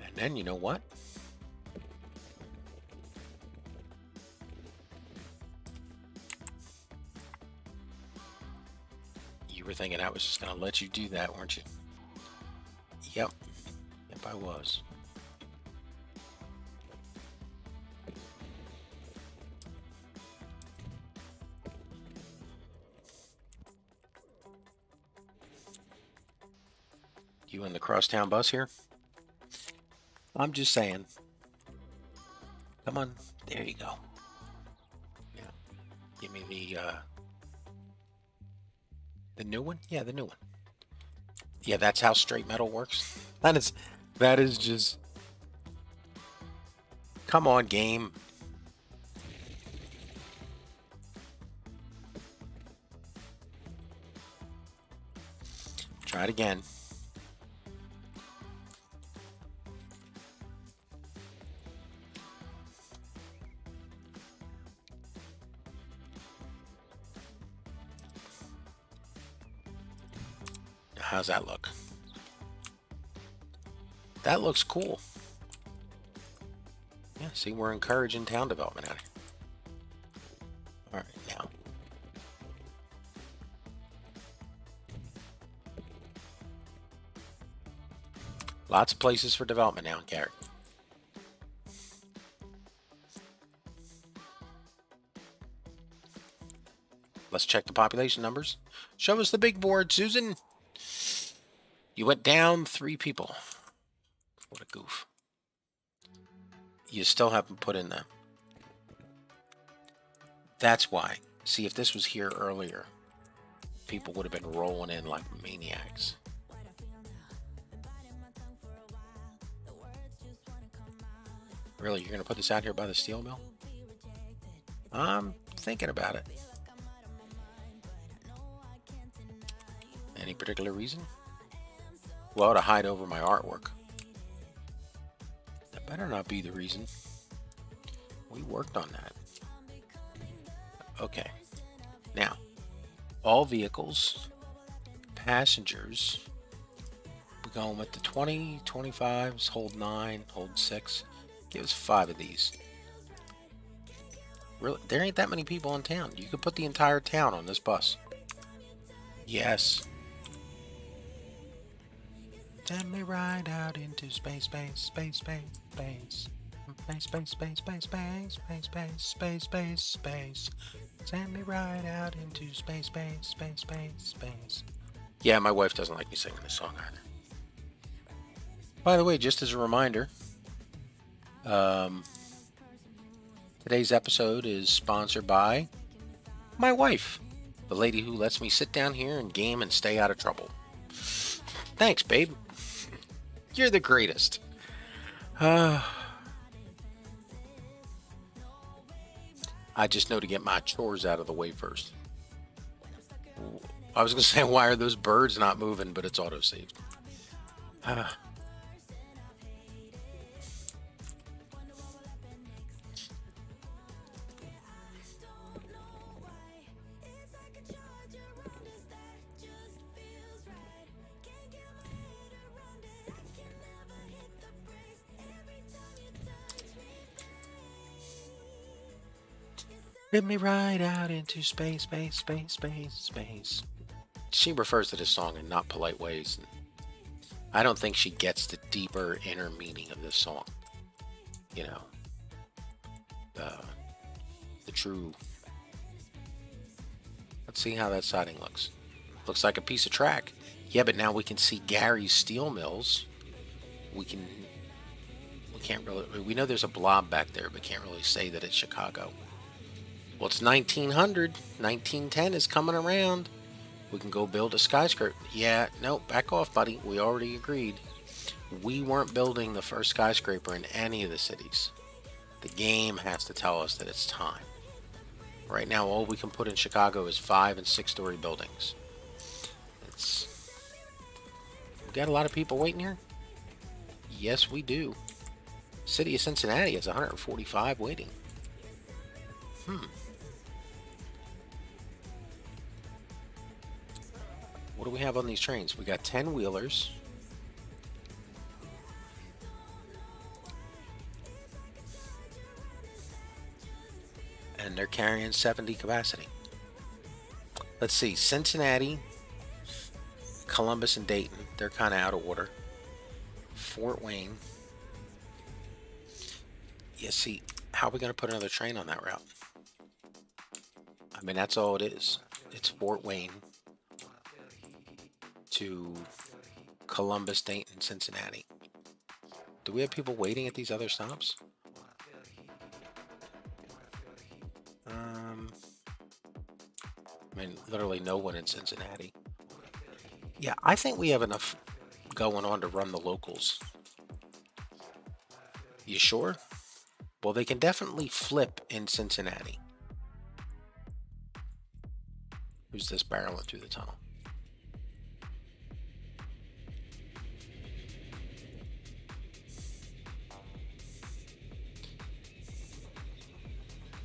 A: And then you know what? You were thinking I was just going to let you do that, weren't you? Yep. Yep, I was. You in the crosstown bus here? I'm just saying. Come on. There you go. Yeah. Give me the new one? Yeah, the new one. Yeah, that's how straight metal works. That is just... Come on, game. Try it again. How's that look? That looks cool. Yeah, see, we're encouraging town development out here. All right, now. Lots of places for development now, Garrett. Let's check the population numbers. Show us the big board, Susan. You went down 3 people. What a goof. You still haven't put in them. That's why. See, if this was here earlier, people would have been rolling in like maniacs. Really, you're going to put this out here by the steel mill? I'm thinking about it. Any particular reason? Well, to hide over my artwork. That better not be the reason. We worked on that. Okay. Now, all vehicles, passengers, we're going with the 20, 25s, hold 9, hold 6. Give us 5 of these. Really, there ain't that many people in town. You could put the entire town on this bus. Yes. Send me right out into space, space, space, space, space. Space, space, space, space, space, space, space, space, space, space. Send me right out into space, space, space, space, space. Yeah, my wife doesn't like me singing this song either. By the way, just as a reminder, today's episode is sponsored by my wife, the lady who lets me sit down here and game and stay out of trouble. Thanks, babe. You're the greatest. I just know to get my chores out of the way first. I was going to say, why are those birds not moving, but it's auto-saved. Let me ride out into space, space, space, space, space. She refers to this song in not polite ways. And I don't think she gets the deeper inner meaning of this song. You know, the true. Let's see how that siding looks. Looks like a piece of track. Yeah, but now we can see Gary's steel mills. We can't really. We know there's a blob back there, but can't really say that it's Chicago. Well, it's 1900. 1910 is coming around. We can go build a skyscraper. Yeah, no, back off, buddy. We already agreed. We weren't building the first skyscraper in any of the cities. The game has to tell us that it's time. Right now, all we can put in Chicago is 5- and 6-story buildings. We got a lot of people waiting here? Yes, we do. City of Cincinnati has 145 waiting. What do we have on these trains? We got 10-wheelers. And they're carrying 70 capacity. Let's see. Cincinnati Columbus and Dayton. They're kind of out of order. Fort Wayne. Yeah, see, how are we going to put another train on that route? I mean, that's all it is. It's Fort Wayne to Columbus, Dayton, Cincinnati. Do we have people waiting at these other stops? I mean, literally no one in Cincinnati. Yeah, I think we have enough going on to run the locals. You sure? Well, they can definitely flip in Cincinnati. Who's this barreling through the tunnel?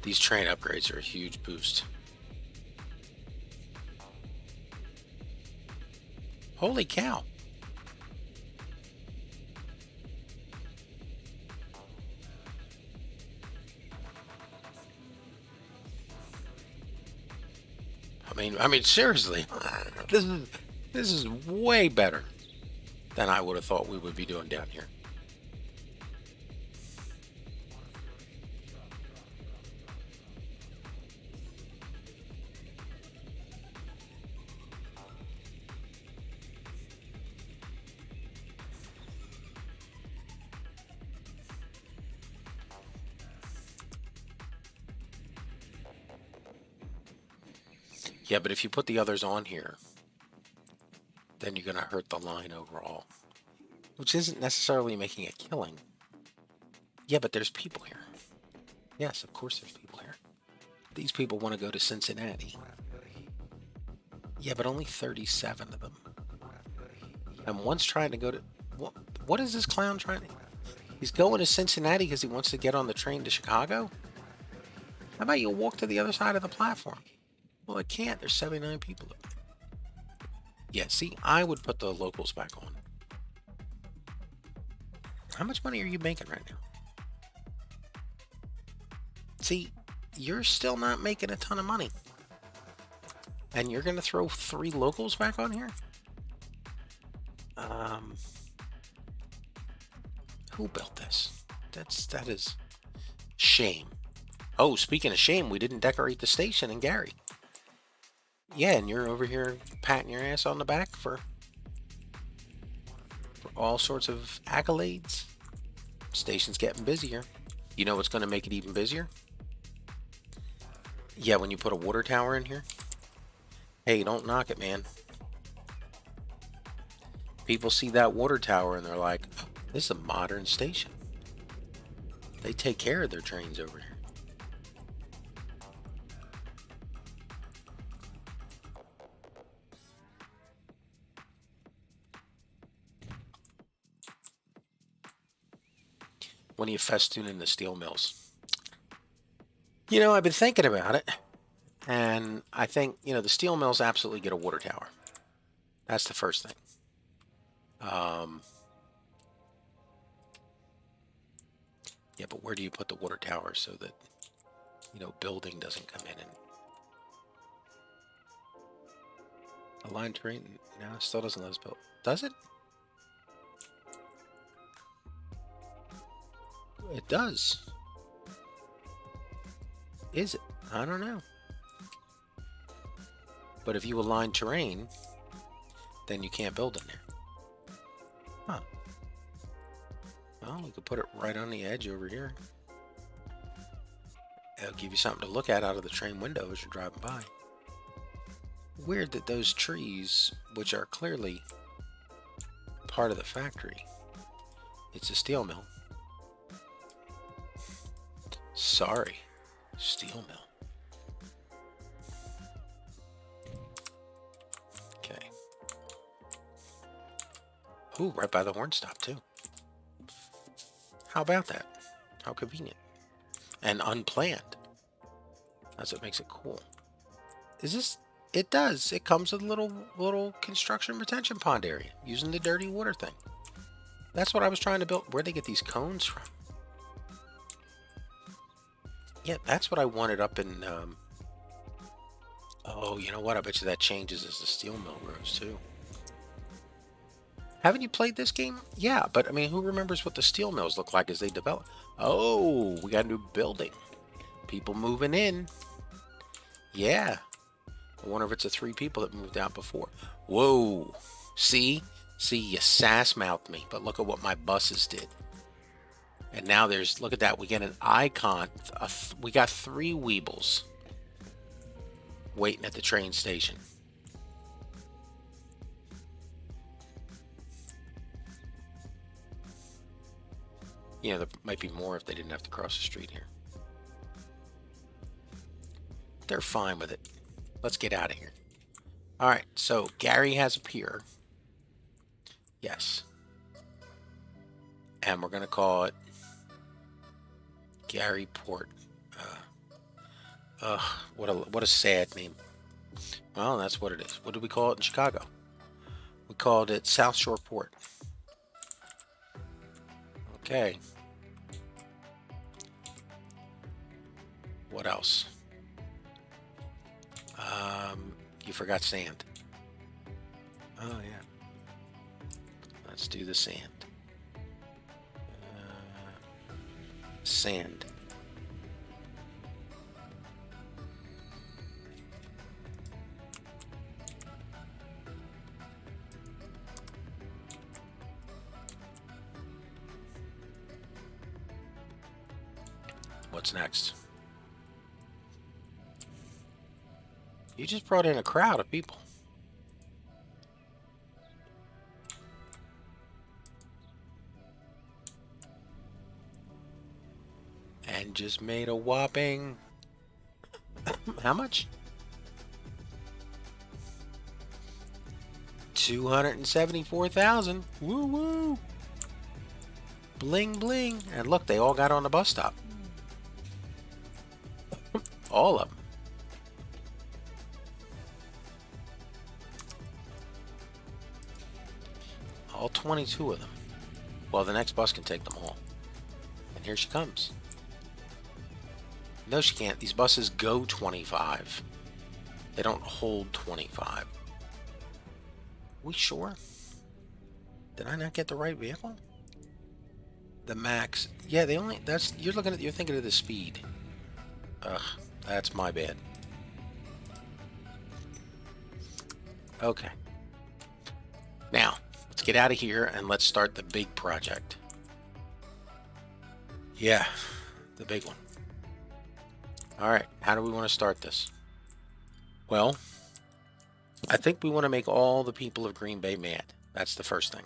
A: These train upgrades are a huge boost. Holy cow. I mean, seriously, this is way better than I would have thought we would be doing down here. Yeah, but if you put the others on here, then you're going to hurt the line overall, which isn't necessarily making a killing. Yeah, but there's people here. Yes, of course there's people here. These people want to go to Cincinnati. Yeah, but only 37 of them. And one's trying to go to... What is this clown trying to... He's going to Cincinnati because he wants to get on the train to Chicago? How about you walk to the other side of the platform? Well, I can't. There's 79 people up there. Yeah, see, I would put the locals back on. How much money are you making right now? See, you're still not making a ton of money. And you're going to throw 3 locals back on here? Who built this? That is shame. Oh, speaking of shame, we didn't decorate the station in Gary. Yeah, and you're over here patting your ass on the back for all sorts of accolades. Station's getting busier. You know what's going to make it even busier? Yeah, when you put a water tower in here. Hey, don't knock it, man. People see that water tower and they're like, oh, this is a modern station. They take care of their trains over here. When are you festooning the steel mills? You know, I've been thinking about it, and I think, you know, the steel mills absolutely get a water tower. That's the first thing. Yeah, but where do you put the water tower so that, you know, building doesn't come in and... Aligned terrain? No, it still doesn't let us build. Does it? It does. Is it? I don't know. But if you align terrain, then you can't build in there. Huh. Well, we could put it right on the edge over here. It'll give you something to look at out of the train window as you're driving by. Weird that those trees, which are clearly part of the factory, it's a steel mill. Sorry, steel mill. Okay. Ooh, right by the horn stop too. How about that? How convenient. And unplanned. That's what makes it cool. Is this... It does. It comes with a little construction retention pond area using the dirty water thing. That's what I was trying to build. Where'd they get these cones from? Yeah, that's what I wanted up in... Oh, you know what? I bet you that changes as the steel mill grows too. Haven't you played this game? Yeah, but I mean, who remembers what the steel mills look like as they develop? Oh, we got a new building. People moving in. Yeah. I wonder if it's the 3 people that moved out before. Whoa. See? See, you sass-mouthed me, but look at what my buses did. And now there's, look at that, we get an icon. We got 3 Weebles waiting at the train station. You know, there might be more if they didn't have to cross the street here. They're fine with it. Let's get out of here. All right, so Gary has a pier. Yes. And we're going to call it Gary Port. What a sad name. Well, that's what it is. What did we call it in Chicago? We called it South Shore Port. Okay. What else? You forgot sand. Oh, yeah. Let's do the sand. Sand. What's next? You just brought in a crowd of people. And just made a whopping... How much? 274,000. Woo woo. Bling bling. And look, they all got on the bus stop. All of them. All 22 of them. Well, the next bus can take them all. And here she comes. No, she can't. These buses go 25. They don't hold 25. We sure? Did I not get the right vehicle? The max. Yeah, they only... That's... You're thinking of the speed. Ugh. That's my bad. Okay. Now, let's get out of here and let's start the big project. Yeah, the big one. All right, how do we want to start this? Well, I think we want to make all the people of Green Bay mad. That's the first thing.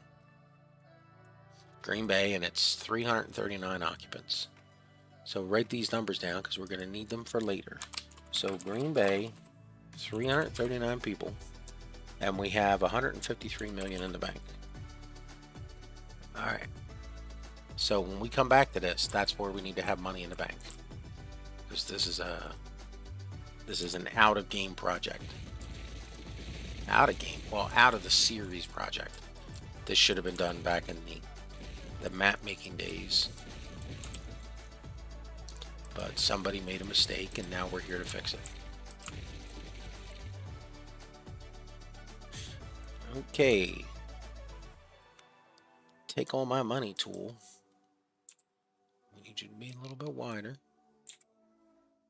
A: Green Bay and its 339 occupants. So write these numbers down because we're going to need them for later. So Green Bay, 339 people, and we have 153 million in the bank. All right. So when we come back to this, that's where we need to have money in the bank. Because this is an out of game project. Out of game. Well, out of the series project. This should have been done back in the map making days. But somebody made a mistake and now we're here to fix it. Okay. Take all my money tool. We need you to be a little bit wider.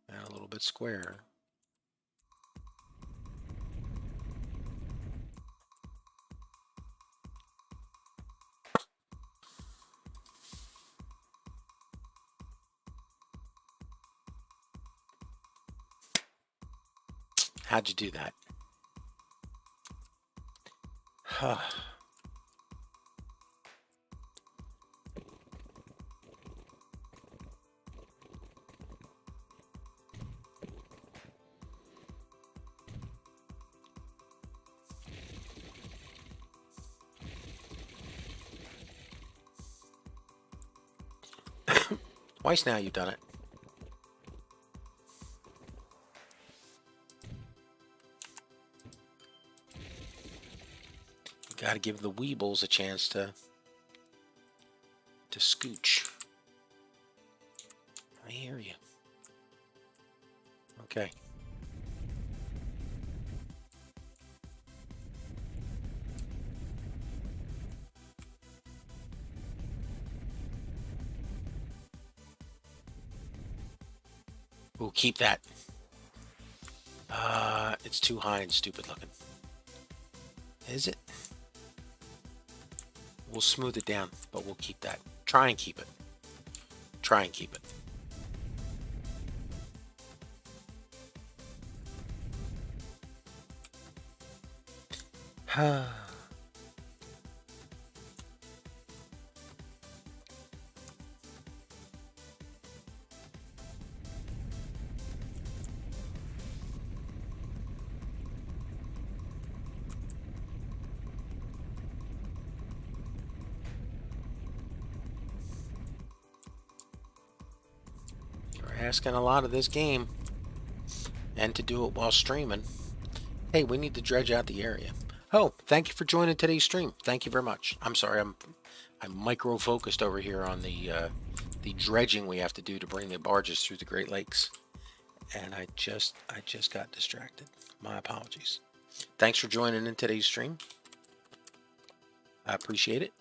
A: And a little bit squarer. How'd you do that? Twice now you've done it. Got to give the Weebles a chance to scooch. I hear you. Okay. We'll keep that. It's too high and stupid looking. Is it? We'll smooth it down, but we'll keep that. Try and keep it. Try and keep it. You're asking a lot of this game, and to do it while streaming. Hey, we need to dredge out the area. Oh, thank you for joining today's stream. Thank you very much. I'm sorry, I'm micro focused over here on the dredging we have to do to bring the barges through the Great Lakes, and I just got distracted. My apologies. Thanks for joining in today's stream. I appreciate it.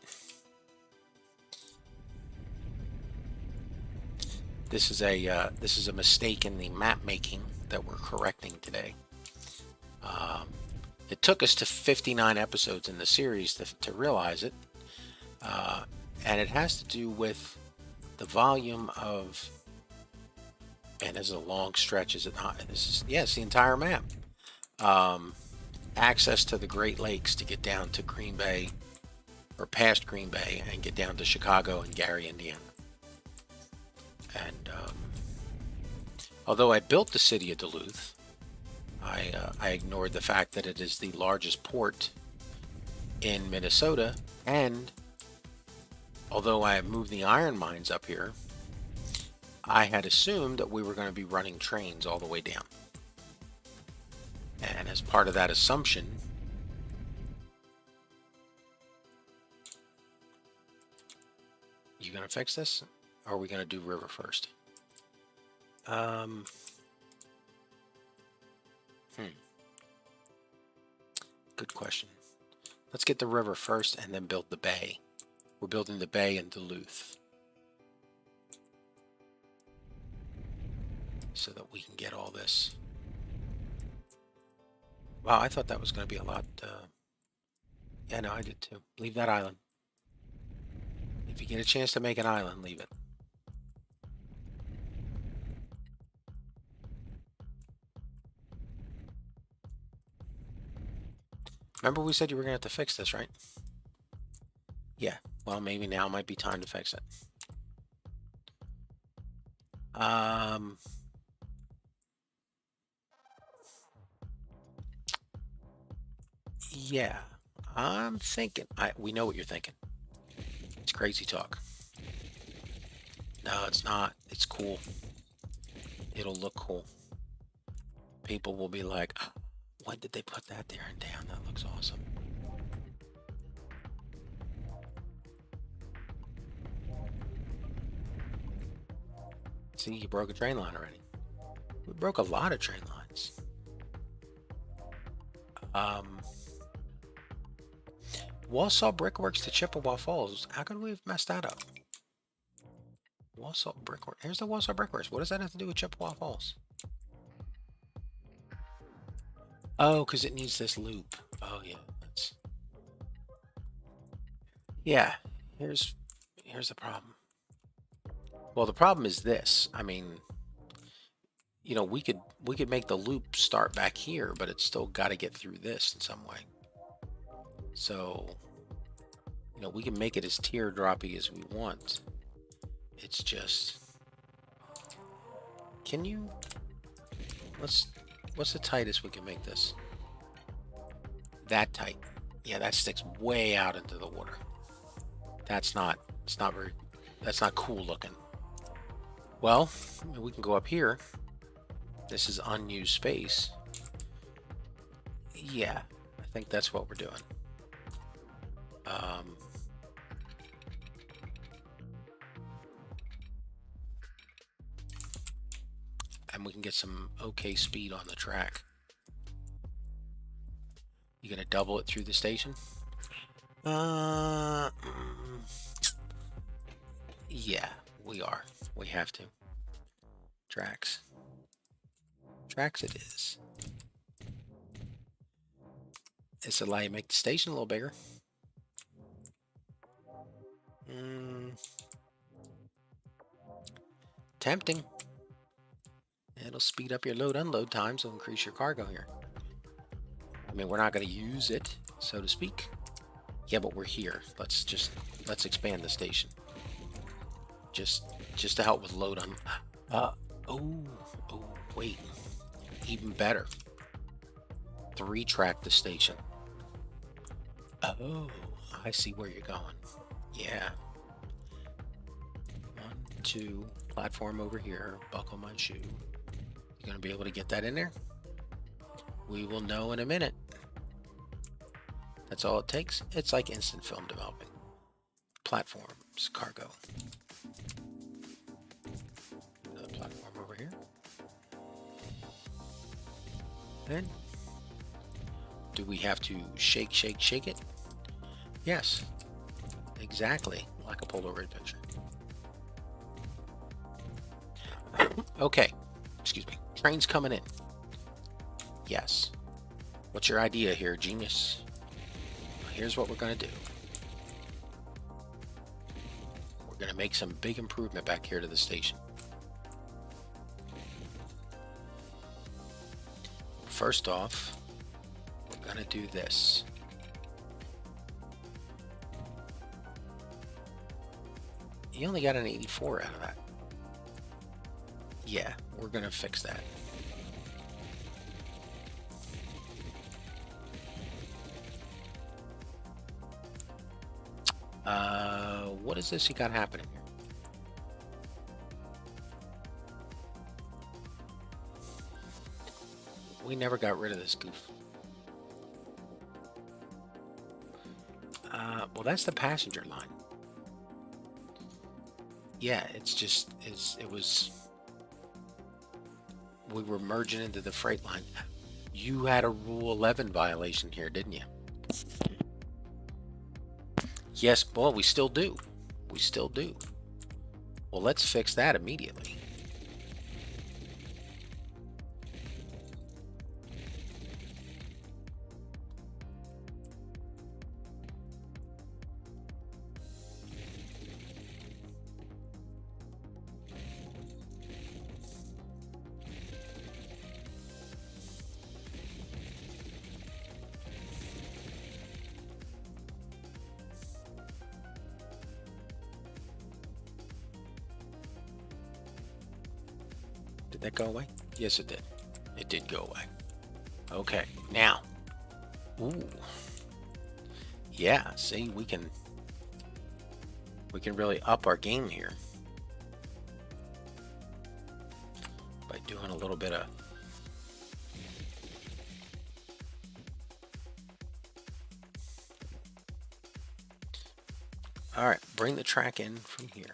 A: This is a mistake in the map making that we're correcting today. It took us to 59 episodes in the series to realize it, and it has to do with the volume of, and this is a long stretch, is it not? This is, yes, the entire map. Access to the Great Lakes to get down to Green Bay, or past Green Bay, and get down to Chicago and Gary, Indiana. And although I built the city of Duluth, I ignored the fact that it is the largest port in Minnesota, and although I have moved the iron mines up here, I had assumed that we were going to be running trains all the way down. And as part of that assumption, you going to fix this? Or are we going to do river first? Good question. Let's get the river first and then build the bay. We're building the bay in Duluth, so that we can get all this. Wow, I thought that was going to be a lot. Yeah, no, I did too. Leave that island. If you get a chance to make an island, leave it. Remember we said you were going to have to fix this, right? Yeah, well, maybe now might be time to fix it. Yeah, I'm thinking. We know what you're thinking. It's crazy talk. No, it's not. It's cool. It'll look cool. People will be like, oh, when did they put that there and down? That looks awesome. See, you broke a train line already. We broke a lot of train lines. Walsall Brickworks to Chippewa Falls. How could we have messed that up? Walsall Brickworks. Here's the Walsall Brickworks. What does that have to do with Chippewa Falls? Oh, because it needs this loop. Oh, yeah. Yeah. Here's the problem. Well, the problem is this. I mean, you know, we could make the loop start back here, but it's still got to get through this in some way. So, you know, we can make it as teardroppy as we want. It's just, can you, what's the tightest we can make this? That tight. Yeah, that sticks way out into the water. That's not cool looking. Well, we can go up here. This is unused space. Yeah, I think that's what we're doing. And we can get some okay speed on the track. You gonna double it through the station? Yeah, we are. We have to. Tracks. tracks it is. This will allow you to make the station a little bigger. Tempting. It'll speed up your load-unload time, so increase your cargo here. I mean, we're not going to use it, so to speak. Yeah, but we're here. Let's expand the station. Just to help with load on. Oh, wait. Even better. 3-track the station. Oh, I see where you're going. Yeah. 1, 2, platform over here. Buckle my shoe. You gonna be able to get that in there? We will know in a minute. That's all it takes. It's like instant film developing. Platforms, cargo. Another platform over here. And do we have to shake it? Yes. Exactly like a Polaroid picture. Okay. Excuse me. Train's coming in. Yes. What's your idea here, genius? Here's what we're going to do. We're going to make some big improvement back here to the station. First off, we're going to do this. You only got an 84 out of that. Yeah, we're going to fix that. What is this you got happening here? We never got rid of this goof. Well, that's the passenger line. Yeah, we were merging into the freight line. You had a Rule 11 violation here, didn't you? Yes, well, we still do. We still do. Well, let's fix that immediately. Did that go away? Yes, it did. It did go away. Okay, now. Ooh. Yeah, see, we can really up our game here by doing a little bit of all right, bring the track in from here.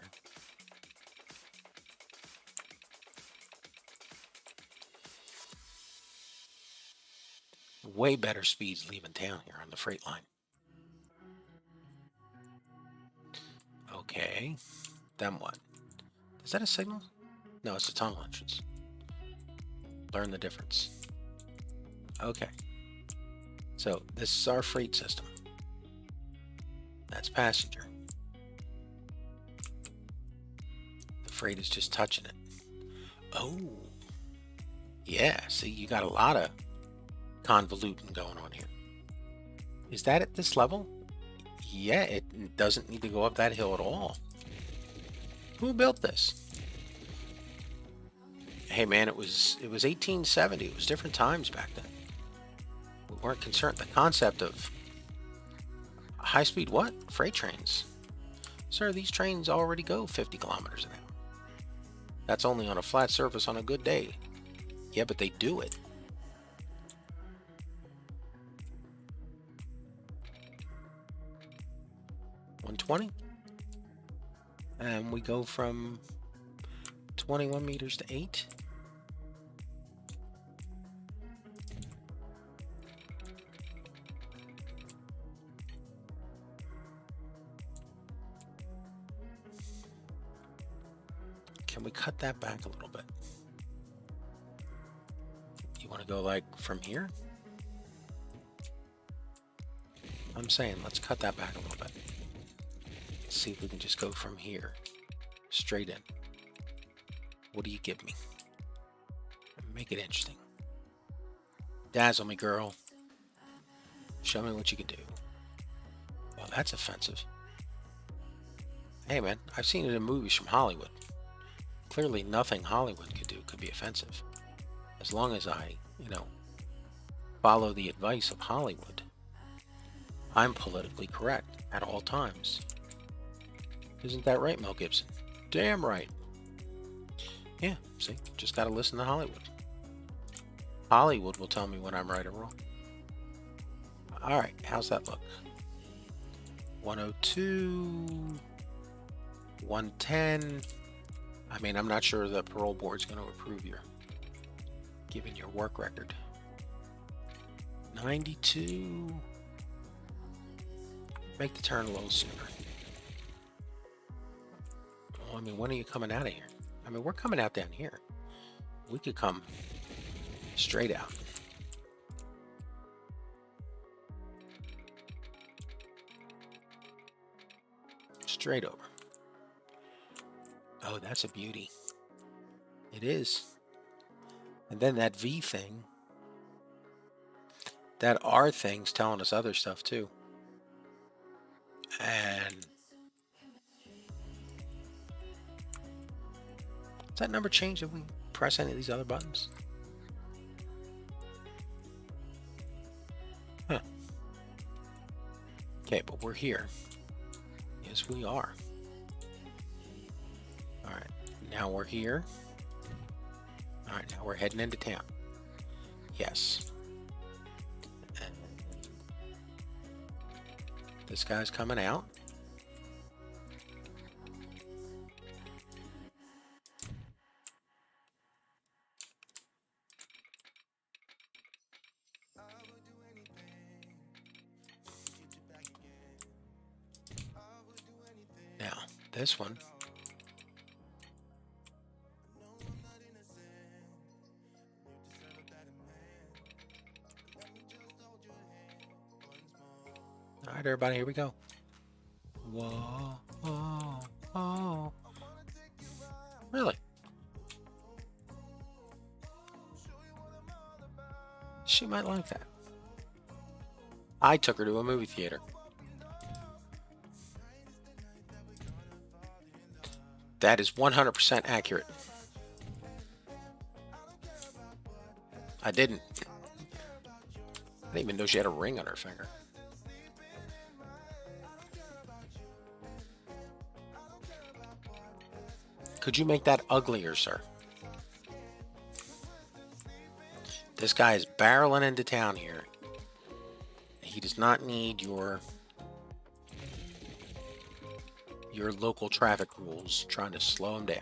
A: Way better speeds leaving town here on the freight line. Okay, then what? Is that a signal? No, it's a tunnel entrance. Learn the difference. Okay, so this is our freight system. That's passenger. The freight is just touching it. Oh, yeah, see, you got a lot of convoluting going on here. Is that at this level? Yeah, it doesn't need to go up that hill at all. Who built this? Hey man, it was 1870. It was different times back then. We weren't concerned. The concept of high-speed what? Freight trains. Sir, these trains already go 50 kilometers an hour. That's only on a flat surface on a good day. Yeah, but they do it. $120, and we go from 21 meters to 8. Can we cut that back a little bit? You want to go like from here? I'm saying let's cut that back a little bit. Let's see if we can just go from here straight in. What do you give me? Make it interesting. Dazzle me, girl. Show me what you can do. Well, that's offensive. Hey, man, I've seen it in movies from Hollywood. Clearly, nothing Hollywood could do could be offensive. As long as I, follow the advice of Hollywood, I'm politically correct at all times. Isn't that right, Mel Gibson? Damn right. Yeah, see, just gotta listen to Hollywood. Hollywood will tell me when I'm right or wrong. Alright, how's that look? 102, 110. I mean, I'm not sure the parole board's going to approve your, given your work record. 92. Make the turn a little sooner. Well, I mean, when are you coming out of here? I mean, we're coming out down here. We could come straight out. Straight over. Oh, that's a beauty. It is. And then that V thing, that R thing's telling us other stuff too. And does that number change if we press any of these other buttons? Huh. Okay, but we're here. Yes, we are. All right, now we're here. All right, now we're heading into town. Yes. And this guy's coming out. Now, this one. All right, everybody, here we go. Whoa, whoa, whoa. Really? She might like that. I took her to a movie theater. That is 100% accurate. I didn't. I didn't even know she had a ring on her finger. Could you make that uglier, sir? This guy is barreling into town here. He does not need your local traffic rules trying to slow him down.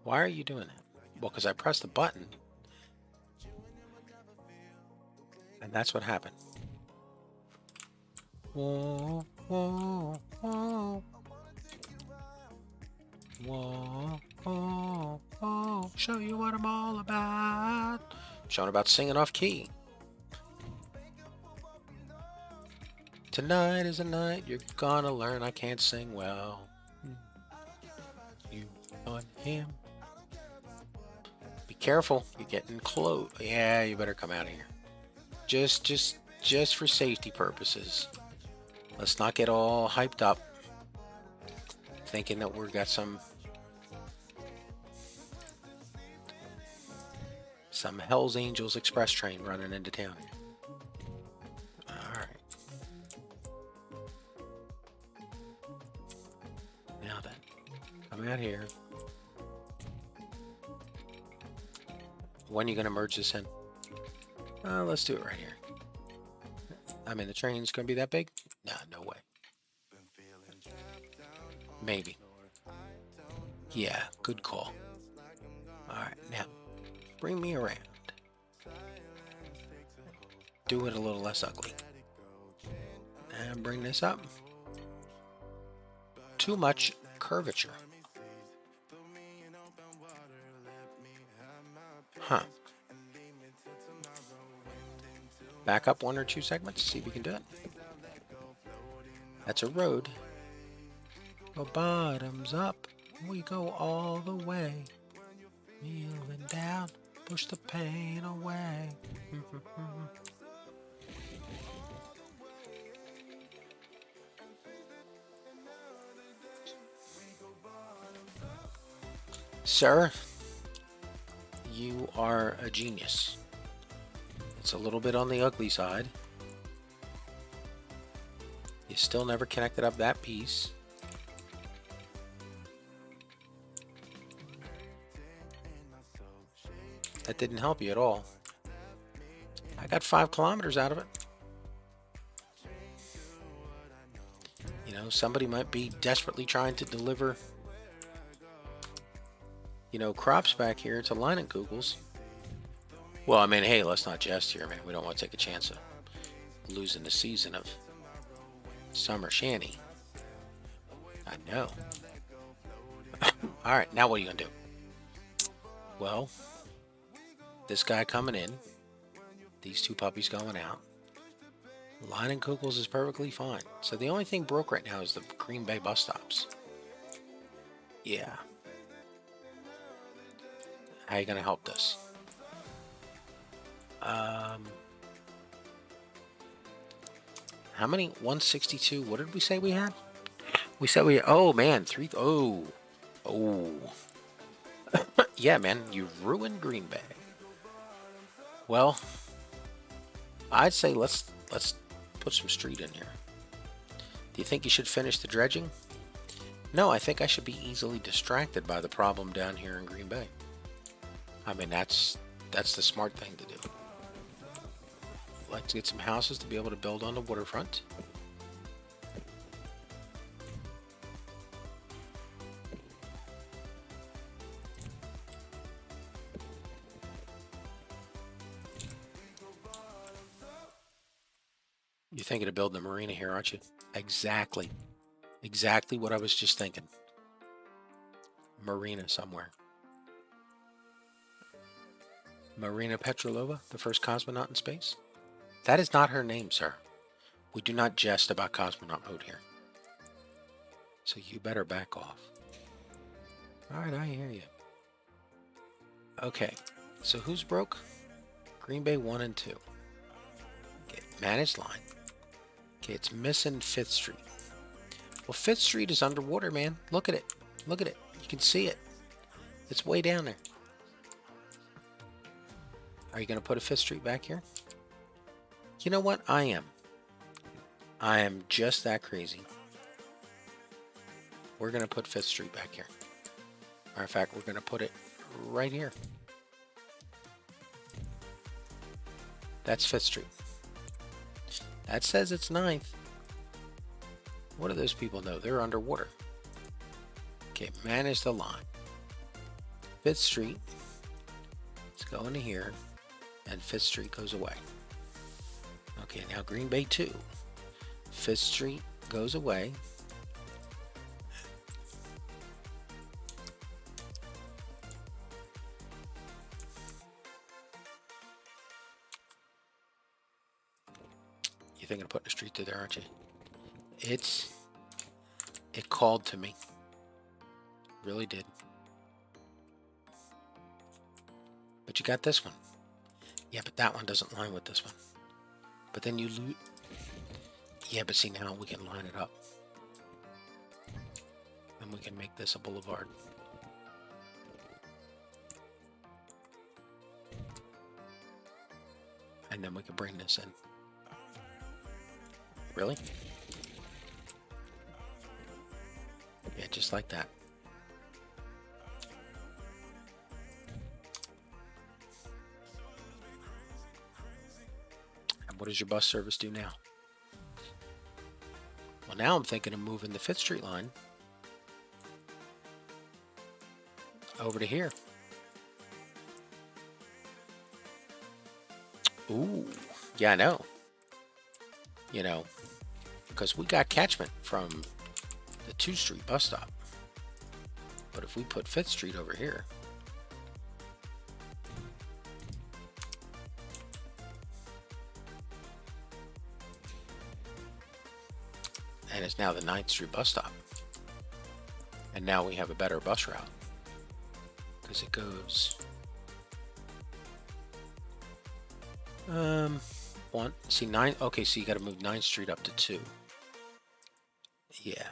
A: Why are you doing that? Well, because I pressed the button. And that's what happened. Whoa, whoa, whoa. Whoa, whoa, whoa. Show you what I'm all about. I'm showing about singing off key. Tonight is a night you're gonna learn I can't sing well. You on him. Be careful, you're getting close. Yeah, you better come out of here. Just for safety purposes. Let's not get all hyped up, thinking that we've got some Hell's Angels express train running into town. All right. Now then, come out here. When are you going to merge this in? Let's do it right here. I mean, the train's going to be that big? No way. Maybe. Yeah, good call. Alright, now, bring me around. Do it a little less ugly. And bring this up. Too much curvature. Huh. Back up 1 or 2 segments, see if we can do it. That's a road. Go bottoms up, we go all the way. Kneeling down, push the pain away. Sir, you are a genius. It's a little bit on the ugly side. You still never connected up that piece. That didn't help you at all. I got 5 kilometers out of it. You know, somebody might be desperately trying to deliver, you know, crops back here to Leinenkugels. Well, I mean, hey, let's not jest here, man. We don't want to take a chance of losing the season of summer shanty. I know. All right, now what are you going to do? Well, this guy coming in, these 2 puppies going out. Leinenkugels is perfectly fine. So the only thing broke right now is the Green Bay bus stops. Yeah. How are you going to help this? How many? 162. What did we say we had? We said we... Oh, man. 3... Oh. Yeah, man. You ruined Green Bay. Well, I'd say let's put some street in here. Do you think you should finish the dredging? No, I think I should be easily distracted by the problem down here in Green Bay. I mean, that's the smart thing to do. Let's get some houses to be able to build on the waterfront. You're thinking of building a marina here, aren't you? Exactly. Exactly what I was just thinking. Marina somewhere. Marina Petrilova, the first cosmonaut in space? That is not her name, sir. We do not jest about cosmonaut mode here. So you better back off. Alright, I hear you. Okay, so who's broke? Green Bay 1 and 2. Okay, managed line. Okay, it's missing 5th Street. Well, 5th Street is underwater, man. Look at it. Look at it. You can see it. It's way down there. Are you going to put a 5th Street back here? You know what? I am. I am just that crazy. We're going to put 5th Street back here. Matter of fact, we're going to put it right here. That's 5th Street. That says it's 9th. What do those people know? They're underwater. Okay, manage the line. 5th Street. Let's go into here. And 5th Street goes away. Okay, now Green Bay 2. 5th Street goes away. You're thinking of putting a street through there, aren't you? It called to me. Really did. But you got this one. Yeah, but that one doesn't line with this one. But then you loot. Yeah, but see, now we can line it up. And we can make this a boulevard. And then we can bring this in. Really? Yeah, just like that. And what does your bus service do now? Well, now I'm thinking of moving the 5th Street line over to here. Ooh, yeah, I know. You know, because we got catchment from the 2 Street bus stop. But if we put 5th Street over here, and it's now the 9th Street bus stop. And now we have a better bus route. Because it goes... see 9, okay, so you got to move 9th Street up to 2. Yeah.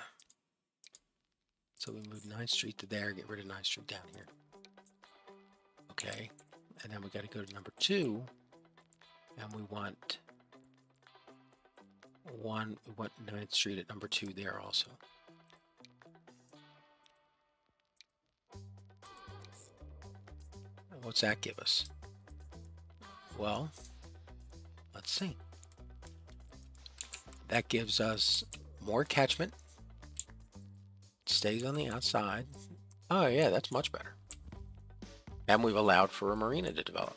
A: So we move 9th Street to there, get rid of 9th Street down here. Okay. And then we got to go to number 2. And we want 9th Street at number 2 there also. What's that give us? Well, let's see. That gives us more catchment. Stays on the outside. Oh yeah, that's much better. And we've allowed for a marina to develop.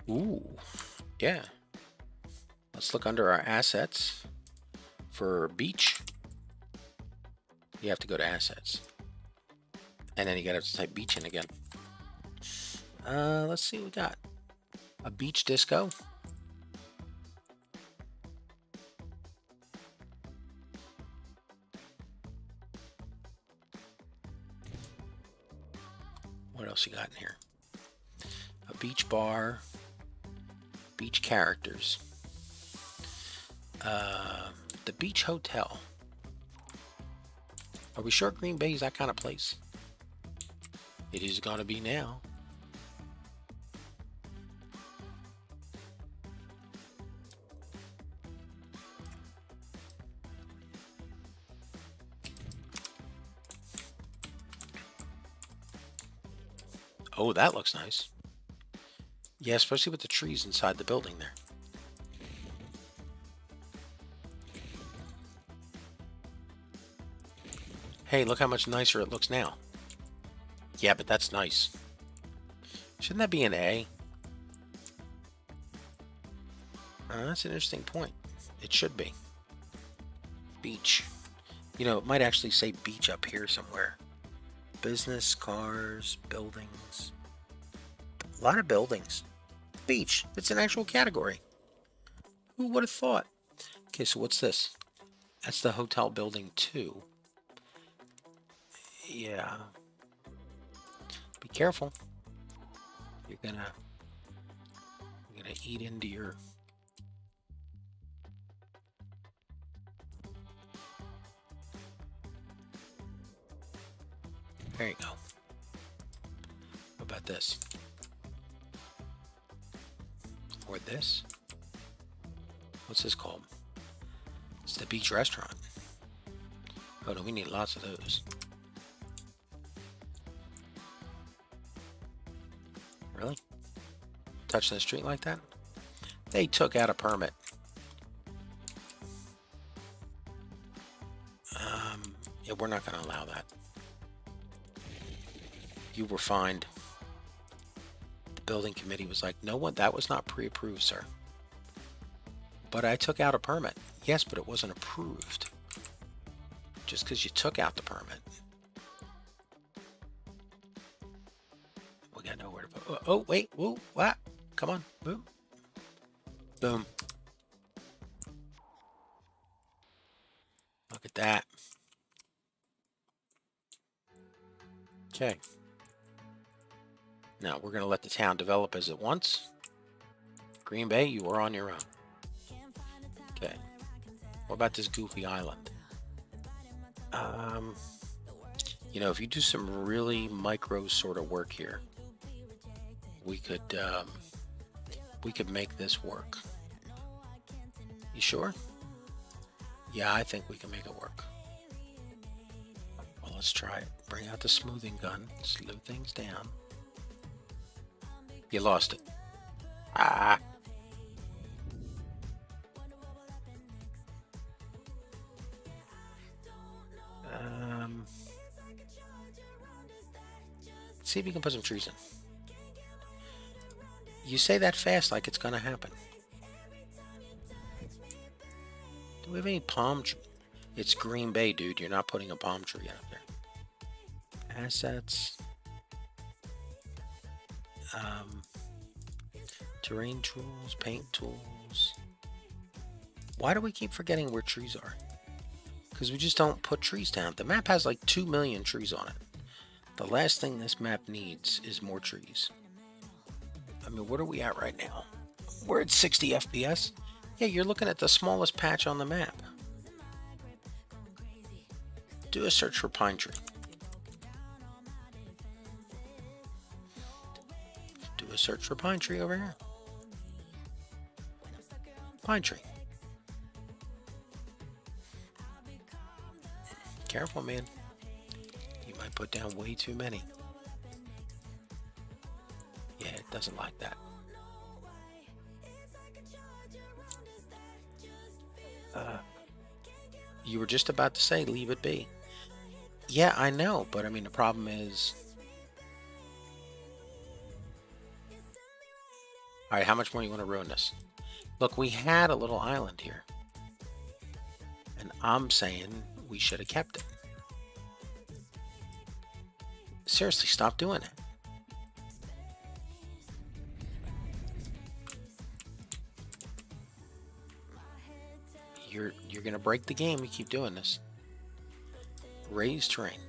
A: Ooh, yeah. Let's look under our assets for beach. You have to go to assets. And then you gotta type beach in again. Let's see what we got. A beach disco. What else you got in here? A beach bar. Beach characters. The beach hotel. Are we sure Green Bay is that kind of place? It is gonna be now. Oh, that looks nice. Yeah, especially with the trees inside the building there. Hey, look how much nicer it looks now. Yeah, but that's nice. Shouldn't that be an A? That's an interesting point. It should be. Beach. You know, it might actually say beach up here somewhere. Business, cars, buildings. A lot of buildings. Beach. It's an actual category. Who would have thought? Okay, so what's this? That's the hotel building 2. Yeah. Be careful. You're gonna eat into your... There you go. What about this? Or this? What's this called? It's the beach restaurant. Oh no, we need lots of those. Really? Touching the street like that? They took out a permit. Yeah, we're not going to allow that. You were fined. The building committee was like, no one, that was not pre-approved, sir. But I took out a permit. Yes, but it wasn't approved. Just because you took out the permit. We got nowhere to put. Oh, wait. Whoa, what? Come on. Boom. Boom. Look at that. Okay. Now we're going to let the town develop as it wants. Green Bay, you are on your own. Okay. What about this goofy island? You know, if you do some really micro sort of work here, we could make this work. You sure? Yeah, I think we can make it work. Well, let's try it. Bring out the smoothing gun. Slow things down. You lost it. Ah. See if you can put some trees in. You say that fast like it's gonna happen. Do we have any palm trees? It's Green Bay, dude. You're not putting a palm tree out there. Assets. Terrain tools, paint tools. Why do we keep forgetting where trees are? Because we just don't put trees down. The map has like 2 million trees on it. The last thing this map needs is more trees. I mean, what are we at right now? We're at 60 FPS. Yeah, you're looking at the smallest patch on the map. Do a search for pine tree. Do a search for pine tree over here. Pine tree. Careful, man. You might put down way too many. Yeah, it doesn't like that. You were just about to say leave it be. Yeah, I know, but I mean the problem is... Alright, how much more you want to ruin this? Look, we had a little island here. And I'm saying we should have kept it. Seriously, stop doing it. You're gonna break the game. You keep doing this. Raise terrain.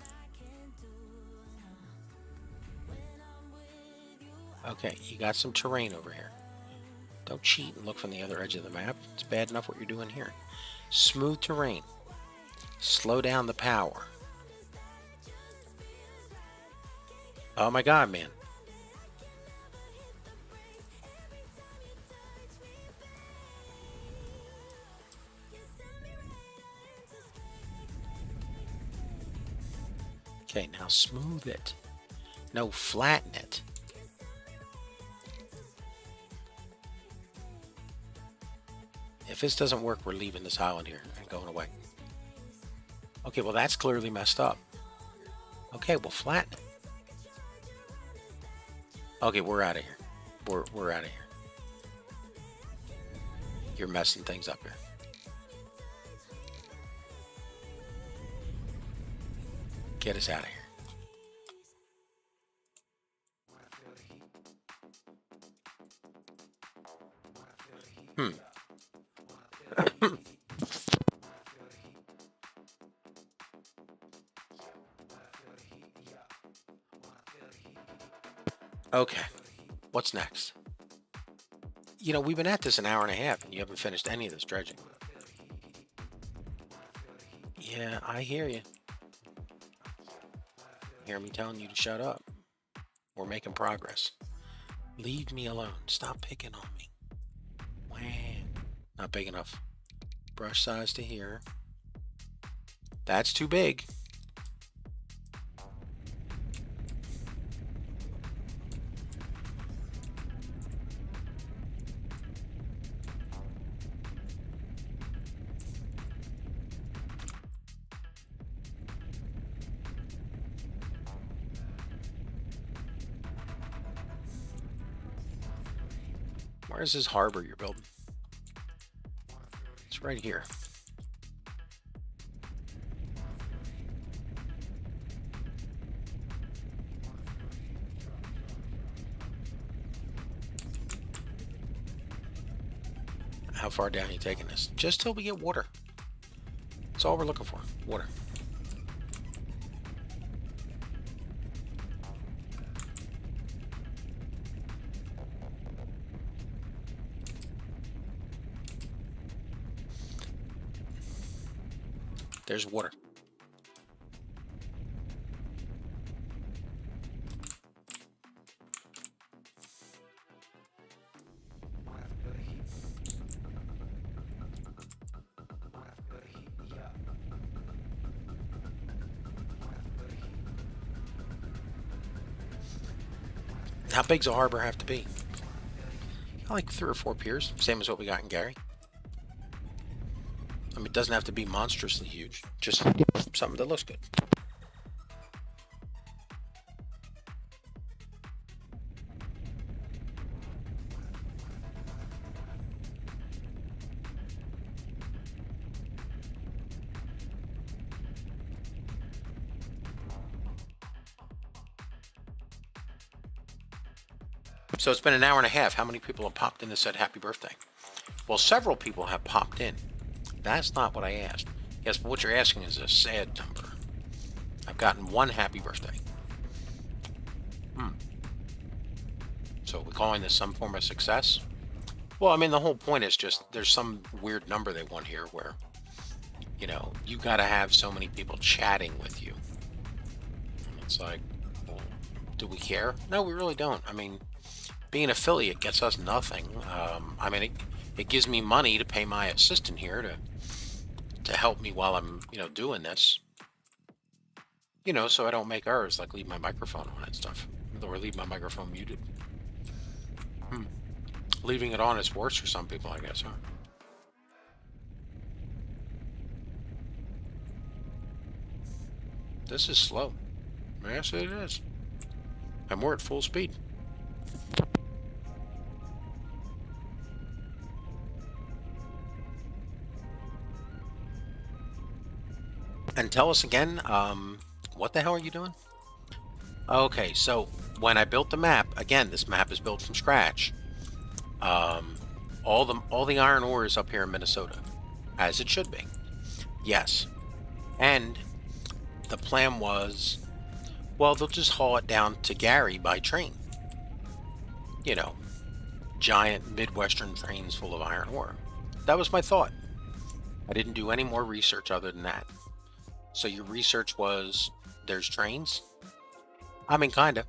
A: Okay, you got some terrain over here. Don't cheat and look from the other edge of the map. It's bad enough what you're doing here. Smooth terrain. Slow down the power. Oh my god, man. Okay, now smooth it. No, flatten it. If this doesn't work, we're leaving this island here and going away. Okay, well that's clearly messed up. Okay, well flatten it. Okay, we're out of here. We're out of here. You're messing things up here. Get us out of here. Okay, what's next? You know, we've been at this an hour and a half and you haven't finished any of this dredging. Yeah, I hear you. Hear me telling you to shut up. We're making progress. Leave me alone. Stop picking on me. Wah. Not big enough. Brush size to here. That's too big. Where's this harbor you're building? It's right here. How far down are you taking this? Just till we get water. That's all we're looking for. Water. There's water. How big's a harbor have to be? Like 3 or 4 piers, same as what we got in Gary. I mean, it doesn't have to be monstrously huge, just something that looks good. So it's been an hour and a half. How many people have popped in and said happy birthday? Well, several people have popped in. That's not what I asked. Yes, but what you're asking is a sad number. I've gotten one happy birthday. So we're calling this some form of success? Well, I mean, the whole point is just there's some weird number they want here where, you know, you got to have so many people chatting with you. And it's like, well, do we care? No, we really don't. I mean, being an affiliate gets us nothing. I mean, it gives me money to pay my assistant here to help me while I'm, you know, doing this. You know, so I don't make errors like leave my microphone on and stuff. Or leave my microphone muted. Leaving it on is worse for some people, I guess, huh? This is slow. Yes, it is. And we're at full speed. And tell us again, what the hell are you doing? Okay, so when I built the map, again, this map is built from scratch. All the iron ore is up here in Minnesota, as it should be. Yes, and the plan was, well, they'll just haul it down to Gary by train. You know, giant Midwestern trains full of iron ore. That was my thought. I didn't do any more research other than that. So your research was, there's trains? I mean, kinda.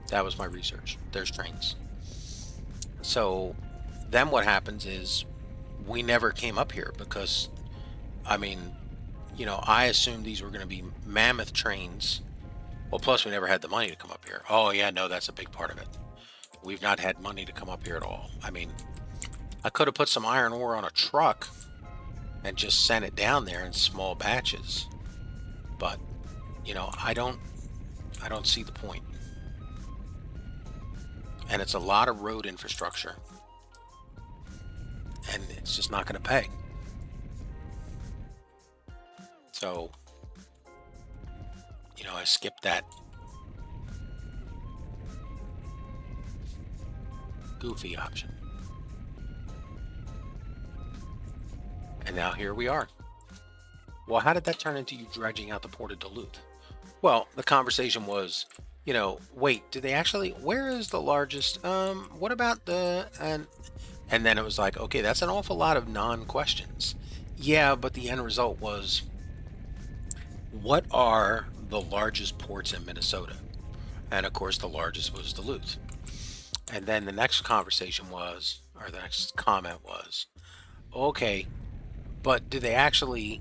A: That was my research. There's trains. So then what happens is we never came up here because, I mean, you know, I assumed these were going to be mammoth trains. Well, plus we never had the money to come up here. Oh yeah, no, that's a big part of it. We've not had money to come up here at all. I mean, I could have put some iron ore on a truck and just sent it down there in small batches. But, you know, I don't see the point. And it's a lot of road infrastructure. And it's just not going to pay. So, you know, I skipped that goofy option. And now here we are. Well, how did that turn into you dredging out the port of Duluth? Well, the conversation was, you know, wait, do they actually, where is the largest, what about the, and then it was like, okay, that's an awful lot of non-questions. Yeah, but the end result was, what are the largest ports in Minnesota? And of course, the largest was Duluth. And then the next conversation was, or the next comment was, okay, but do they actually,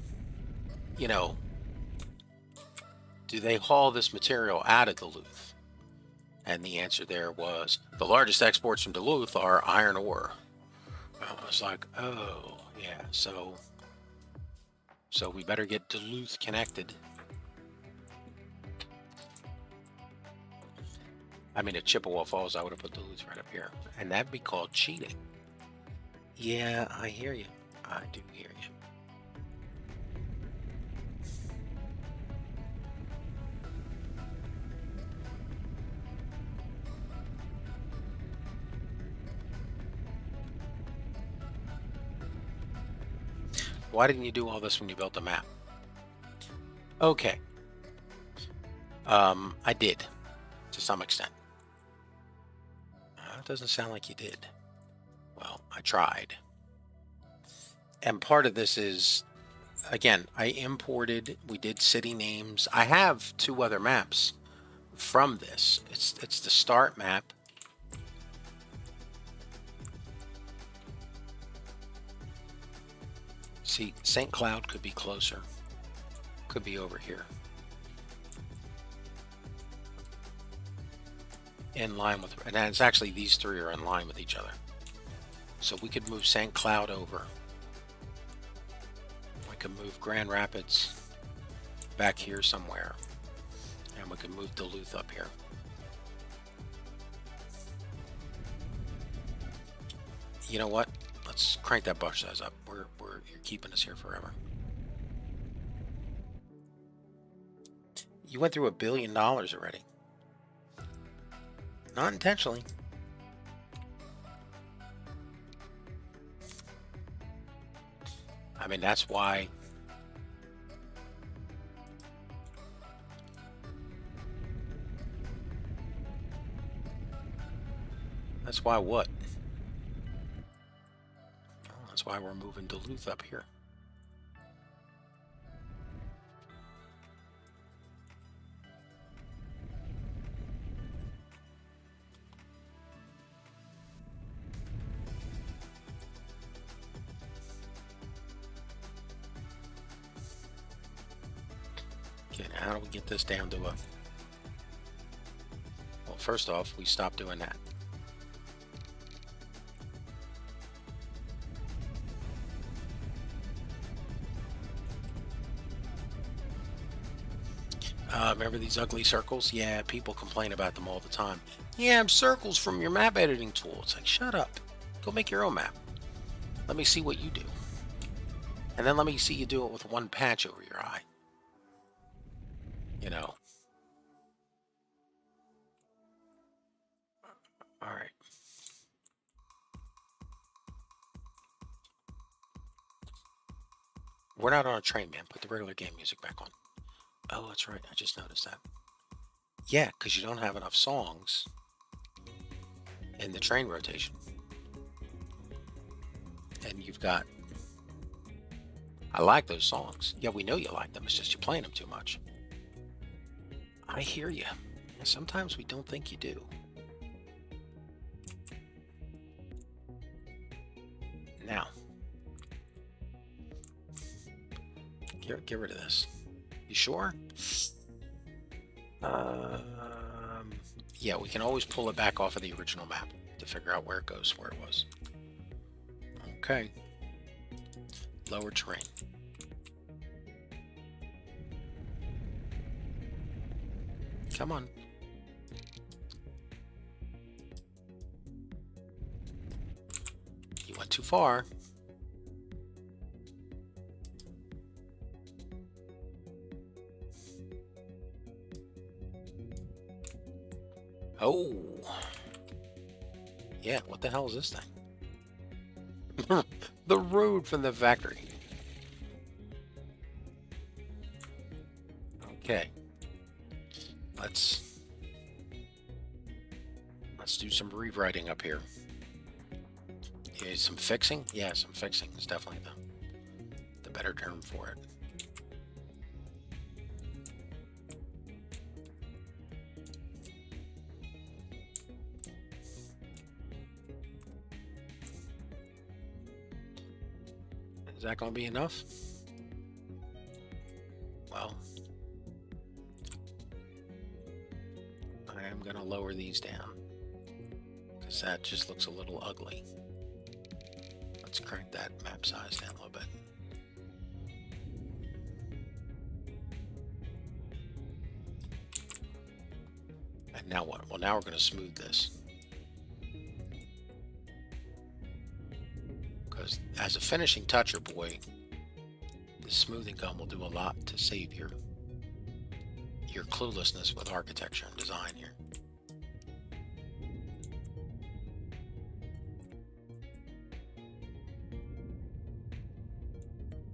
A: you know, do they haul this material out of Duluth? And the answer there was, the largest exports from Duluth are iron ore. I was like, oh, yeah, so we better get Duluth connected. I mean, at Chippewa Falls, I would have put Duluth right up here. And that'd be called cheating. Yeah, I hear you. I do hear you. Why didn't you do all this when you built the map? Okay. I did, to some extent. It doesn't sound like you did. Well, I tried. And part of this is, again, I imported, we did city names. I have 2 other maps from this. It's the start map. See, St. Cloud could be closer. Could be over here. In line with, and it's actually these 3 are in line with each other. So we could move St. Cloud over. We could move Grand Rapids back here somewhere. And we could move Duluth up here. You know what? Let's crank that brush size up. You're keeping us here forever. You went through $1 billion already. Not intentionally. I mean, that's why. That's why what? Well, that's why we're moving Duluth up here. Okay, now how do we get this down to a... Well, first off, we stop doing that. Remember these ugly circles? Yeah, people complain about them all the time. Yeah, I'm circles from your map editing tool. It's like, shut up. Go make your own map. Let me see what you do. And then let me see you do it with one patch over your eye. You know. Alright. We're not on a train, man. Put the regular game music back on. Oh, that's right. I just noticed that. Yeah, because you don't have enough songs in the train rotation. And you've got... I like those songs. Yeah, we know you like them. It's just you're playing them too much. I hear you. Sometimes we don't think you do. Now. Get rid of this. You sure? Yeah, we can always pull it back off of the original map to figure out where it goes, where it was. Okay. Lower terrain. Come on. You went too far. Oh. Yeah, what the hell is this thing? The road from the factory. Okay. Let's do some rewriting up here. Yeah, some fixing? Yeah, some fixing is definitely the better term for it. Is that going to be enough? Well, I am going to lower these down because that just looks a little ugly. Let's crank that map size down a little bit. And now what? Well, now we're going to smooth this. Because as a finishing toucher, boy, the smoothing gun will do a lot to save your cluelessness with architecture and design here.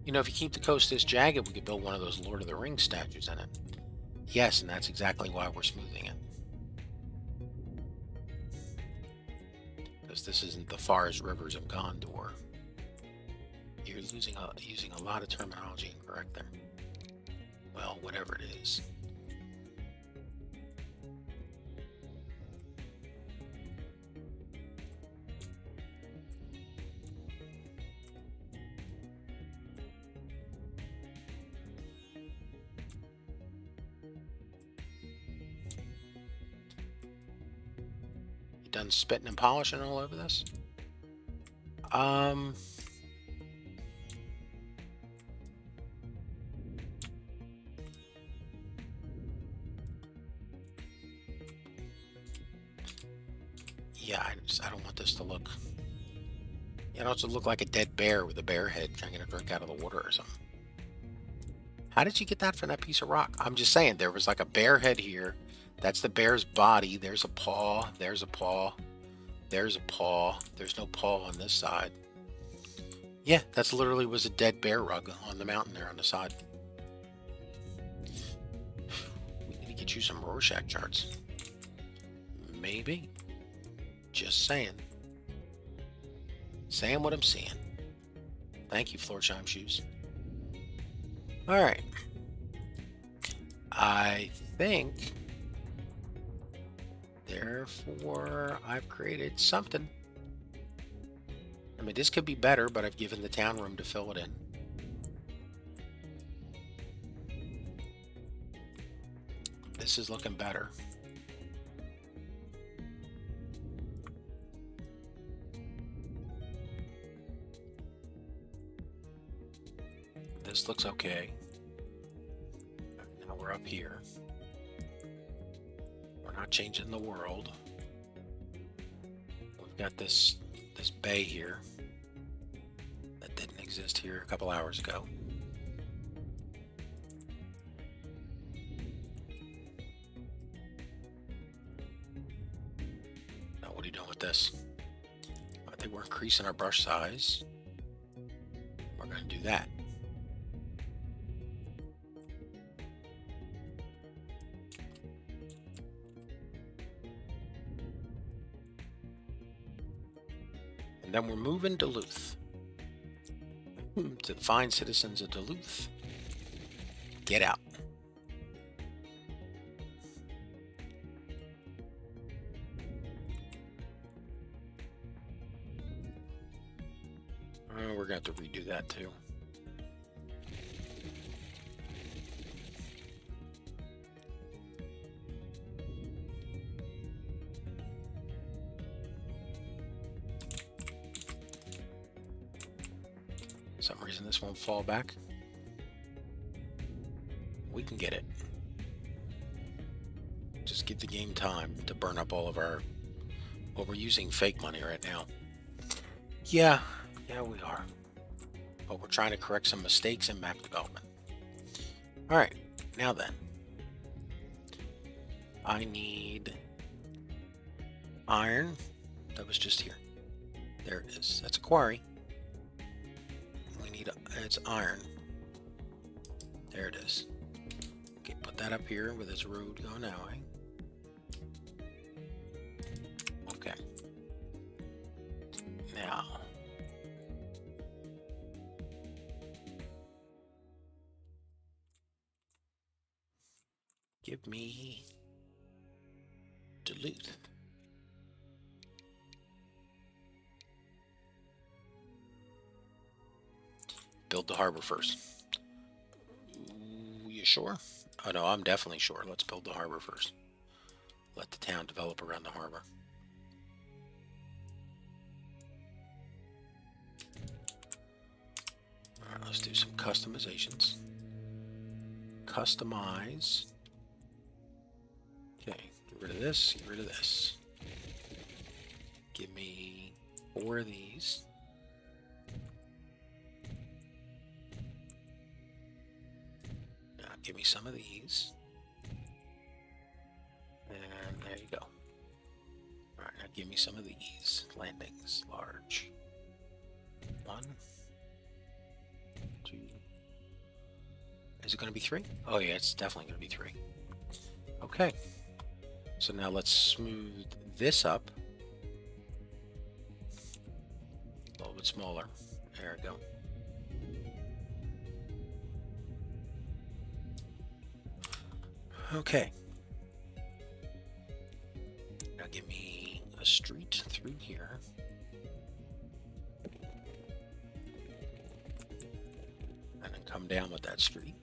A: You know, if you keep the coast this jagged, we could build one of those Lord of the Rings statues in it. Yes, and that's exactly why we're smoothing it. Because this isn't the forest rivers of Gondor. You're using a lot of terminology incorrect there. Well, whatever it is. You done spitting and polishing all over this? Yeah, I don't want this to look... You know, it look like a dead bear with a bear head trying to drink out of the water or something. How did you get that from that piece of rock? I'm just saying, there was like a bear head here. That's the bear's body. There's a paw. There's a paw. There's a paw. There's no paw on this side. Yeah, that's literally was a dead bear rug on the mountain there on the side. We need to get you some Rorschach charts. Maybe. Just saying. Saying what I'm seeing. Thank you, Florsheim Shoes. Alright. I think, therefore, I've created something. I mean, this could be better, but I've given the town room to fill it in. This is looking better. This looks okay. Now we're up here. We're not changing the world. We've got this bay here that didn't exist here a couple hours ago. Now what are you doing with this? I think we're increasing our brush size. We're going to do that. And then we're moving Duluth. To the fine citizens of Duluth, get out. We're going to have to redo that too. For some reason this won't fall back. We can get it. Just give the game time to burn up all of our... Well, we're using fake money right now. Yeah, we are. But we're trying to correct some mistakes in map development. Alright, now then. I need iron. That was just here. There it is. That's a quarry. It's iron. There it is. Okay, put that up here with this road going that way. Okay. Now. Give me Duluth. Build the harbor first. Ooh, you sure? Oh no, I'm definitely sure. Let's build the harbor first. Let the town develop around the harbor. Alright, let's do some customizations. Customize. Okay, get rid of this, get rid of this. Give me 4 of these. Give me some of these. And there you go. Alright, now give me some of these. Landings, large. 1, 2. Is it going to be 3? Oh yeah, it's definitely going to be 3. Okay. So now let's smooth this up. A little bit smaller. There we go. Okay. Now give me a street through here. And then come down with that street.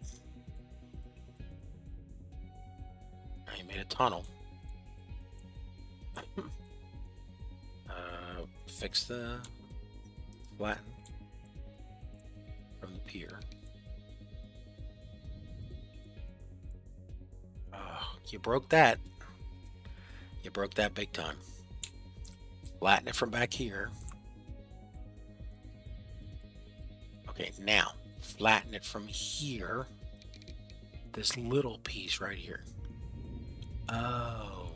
A: Now you made a tunnel. Fix the flatten from the pier. You broke that. You broke that big time. Flatten it from back here. Okay, now flatten it from here. This little piece right here. Oh,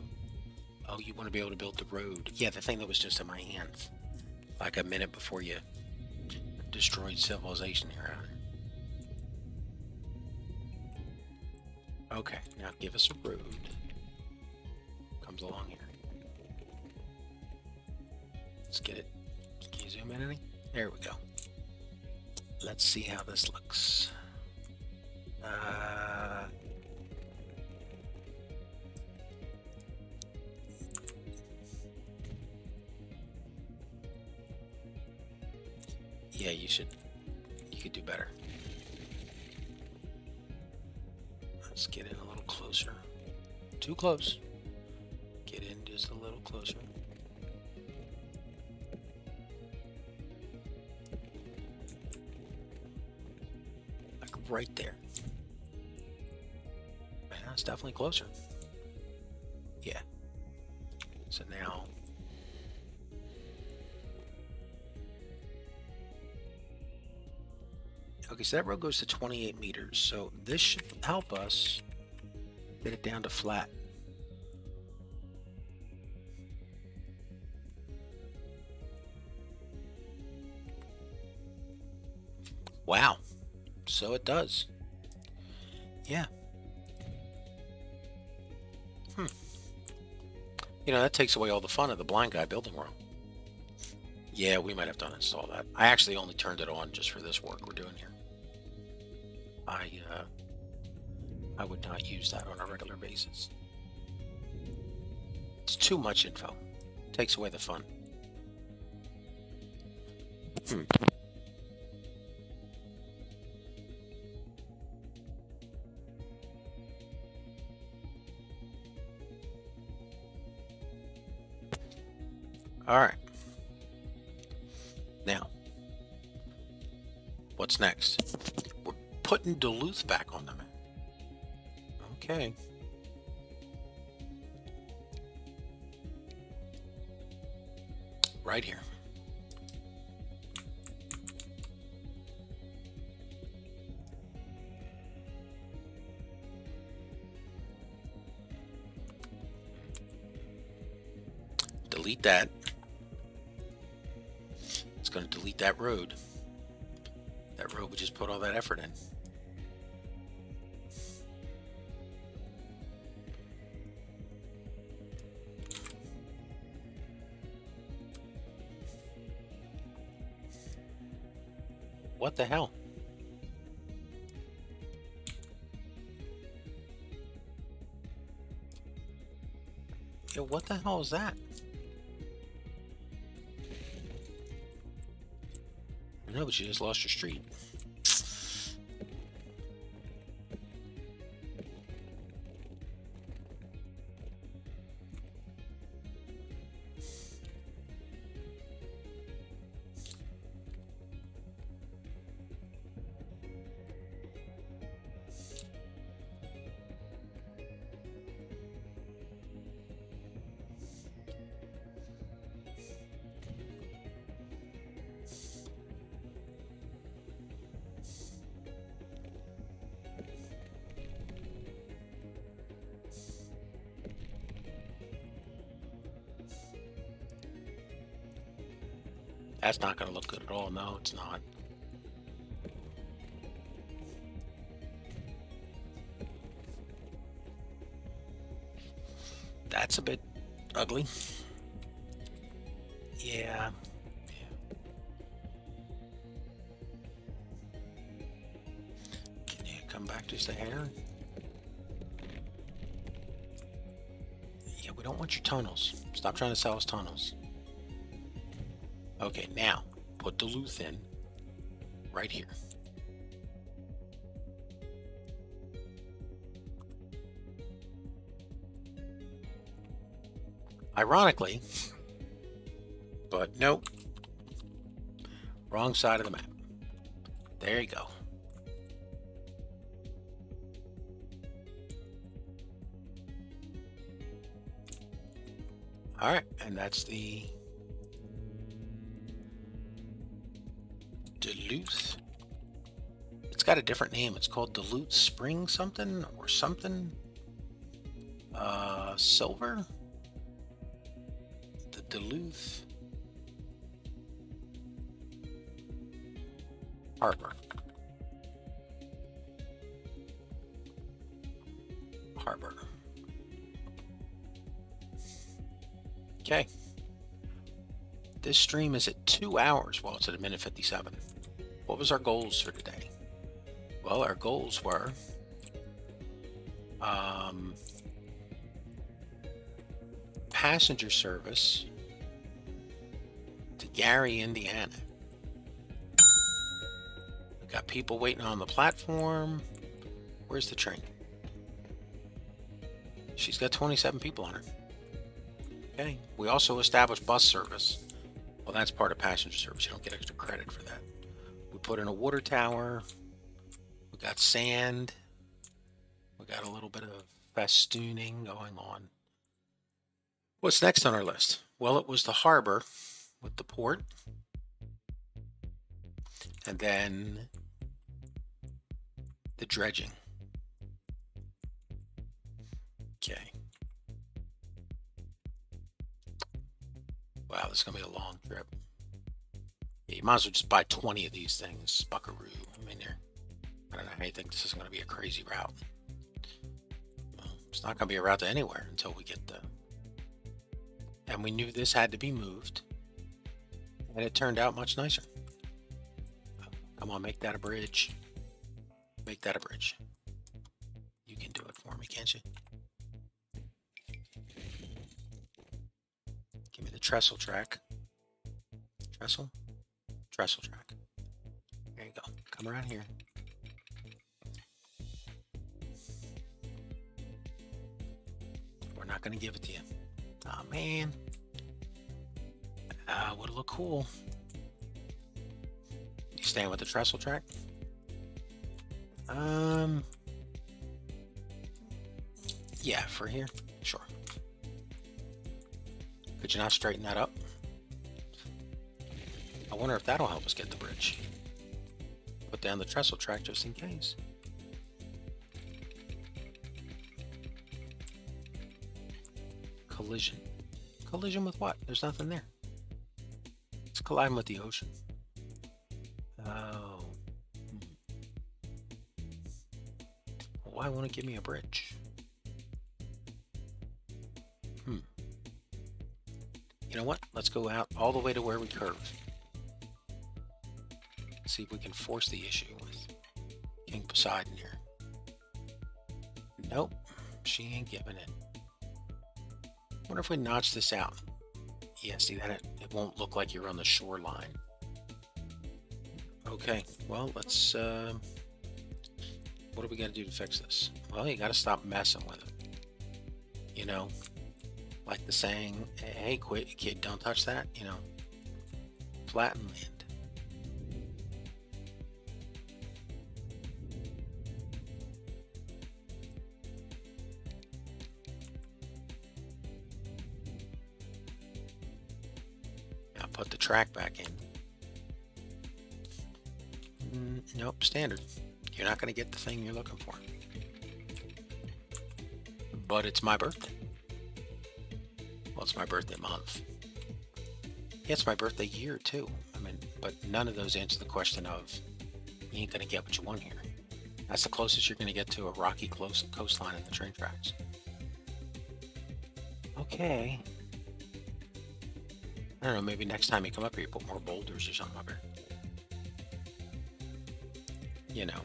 A: you want to be able to build the road. Yeah, the thing that was just in my hands. Like a minute before you destroyed civilization here. Okay, now give us a road. Comes along here. Let's get it. Can you zoom in any? There we go. Let's see how this looks. Yeah, you could do better. Let's get in a little closer. Too close. Get in just a little closer. Like right there. Man, that's definitely closer. Yeah. So now okay, so that road goes to 28 meters, so this should help us get it down to flat. Wow, so it does. Yeah. You know, that takes away all the fun of the blind guy building world. Yeah, we might have to uninstall that. I actually only turned it on just for this work we're doing here. I would not use that on a regular basis. It's too much info. Takes away the fun. All right. Now, what's next? We're putting Duluth back on the map. Okay. Right here. Delete that. It's going to delete that road. That road we just put all that effort in. What the hell? Yo, what the hell is that? I know, but you just lost your street. That's not going to look good at all. No, it's not. That's a bit ugly. Yeah. Can you come back just a hair? Yeah, we don't want your tunnels. Stop trying to sell us tunnels. Okay, now put Duluth in right here. Ironically, but nope. Wrong side of the map. There you go. All right, and that's the Duluth. It's got a different name. It's called Duluth Spring something or something. Silver. The Duluth. Harbor. Harbor. Okay. This stream is at 2 hours. Well, it's at 1:57. What was our goals for today? Well, our goals were passenger service to Gary, Indiana. We got people waiting on the platform. Where's the train? She's got 27 people on her. Okay. We also established bus service. Well, that's part of passenger service. You don't get extra credit for that. We put in a water tower. We got sand. We got a little bit of festooning going on. What's next on our list? Well, it was the harbor with the port. And then the dredging. Okay. Wow, this is going to be a long trip. Yeah, you might as well just buy 20 of these things. Buckaroo. I mean, I don't know how you think this is going to be a crazy route. Well, it's not going to be a route to anywhere until we get the... And we knew this had to be moved. And it turned out much nicer. Come on, make that a bridge. Make that a bridge. You can do it for me, can't you? Give me the trestle track. Trestle? Trestle track. There you go. Come around here. We're not going to give it to you. Oh, man. Would look cool. You staying with the trestle track? Yeah, for here. Sure. Could you not straighten that up? I wonder if that'll help us get the bridge. Put down the trestle track just in case. Collision. Collision with what? There's nothing there. It's colliding with the ocean. Oh. Well, why won't it give me a bridge? You know what? Let's go out all the way to where we curve. See if we can force the issue with King Poseidon here. Nope, she ain't giving it. Wonder if we notch this out. Yeah, see that? It won't look like you're on the shoreline. Okay, well, let's... what do we got to do to fix this? Well, you got to stop messing with it. You know? Like the saying, hey, quit, kid, don't touch that, you know. Flatten land. Now put the track back in. Nope, standard. You're not going to get the thing you're looking for. But it's my birthday. Well, it's my birthday month. Yeah, it's my birthday year, too. I mean, but none of those answer the question of, you ain't going to get what you want here. That's the closest you're going to get to a rocky coastline in the train tracks. Okay. I don't know, maybe next time you come up here, you put more boulders or something up here. You know.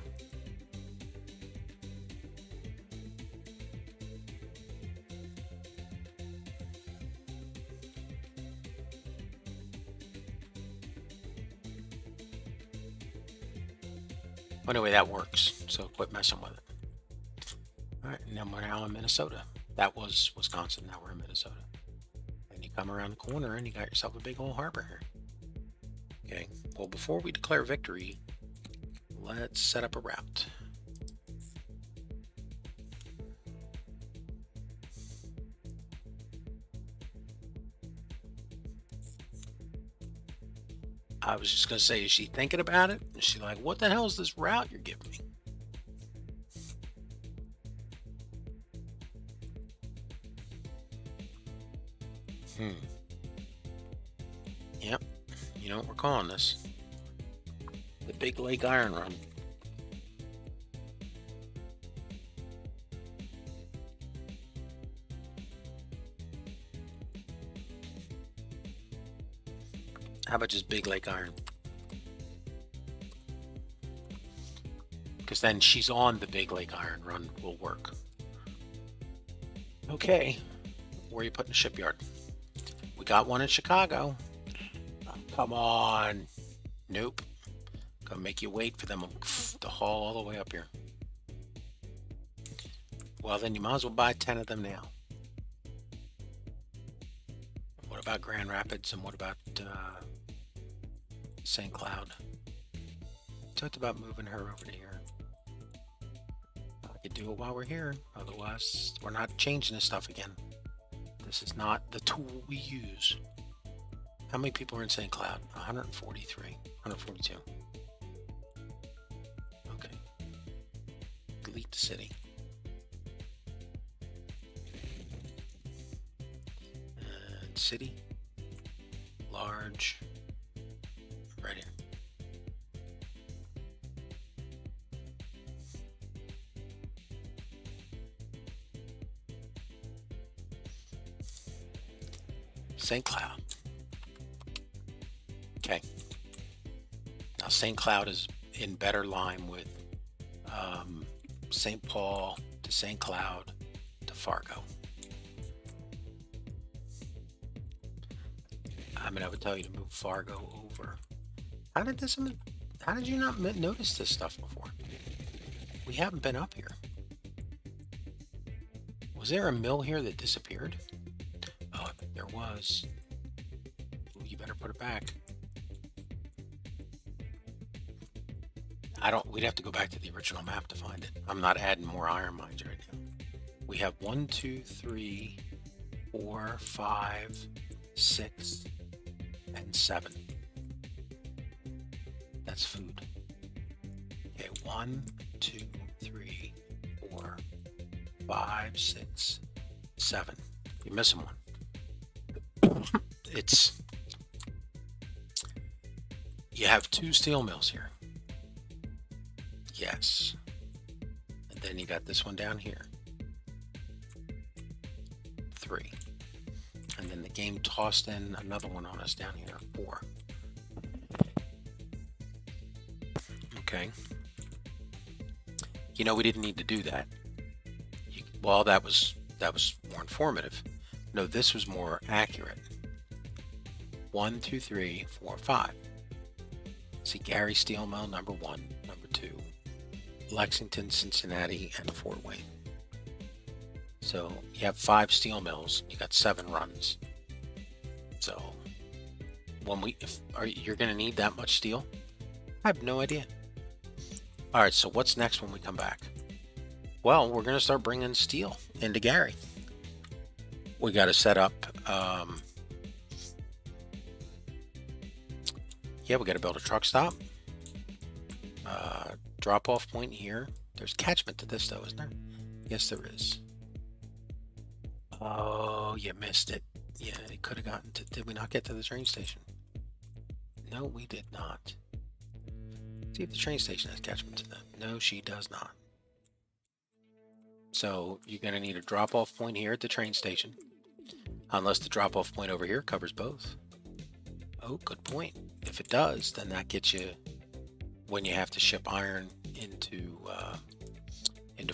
A: Anyway, that works, so quit messing with it. Alright, and then we're now in Minnesota. That was Wisconsin, now we're in Minnesota. And you come around the corner and you got yourself a big old harbor here. Okay, well before we declare victory, let's set up a route. I was just going to say, is she thinking about it? Is she like, what the hell is this route you're giving me? Yep. You know what we're calling this? The Big Lake Iron Run. How about just Big Lake Iron? Because then she's on the Big Lake Iron Run will work. Okay, where are you putting the shipyard? We got one in Chicago. Oh, come on. Nope. Gonna make you wait for them to haul all the way up here. Well, then you might as well buy 10 of them now. What about Grand Rapids and what about St. Cloud? Talked about moving her over to here. I could do it while we're here. Otherwise, we're not changing this stuff again. This is not the tool we use. How many people are in St. Cloud? 143, 142. Okay. Delete the city. And city. Large. Right here. St. Cloud. Okay. Now St. Cloud is in better line with St. Paul to St. Cloud to Fargo. I mean, I would tell you to move Fargo over. How did you not notice this stuff before? We haven't been up here. Was there a mill here that disappeared? Oh, I think there was. Ooh, you better put it back. We'd have to go back to the original map to find it. I'm not adding more iron mines right now. We have 1, 2, 3, 4, 5, 6, and 7. That's food. Okay, 1, 2, 3, 4, 5, 6, 7. You're missing one. You have 2 steel mills here. Yes. And then you got this one down here. 3. And then the game tossed in another one on us down here. 4. Okay. You know, we didn't need to do that. Well, that was more informative. No, this was more accurate. 1, 2, 3, 4, 5. See, Gary Steel Mill, number 1, number 2. Lexington, Cincinnati, and Fort Wayne. So you have 5 steel mills. You got 7 runs. So you're going to need that much steel? I have no idea. All right. So what's next when we come back? Well, we're going to start bringing steel into Gary. We got to set up. Yeah, we got to build a truck stop. Drop-off point here. There's catchment to this, though, isn't there? Yes, there is. Oh, you missed it. Yeah, it could have gotten to... Did we not get to the train station? No, we did not. See if the train station has catchment to that. No, she does not. So you're going to need a drop-off point here at the train station. Unless the drop-off point over here covers both. Oh, good point. If it does, then that gets you... when you have to ship iron into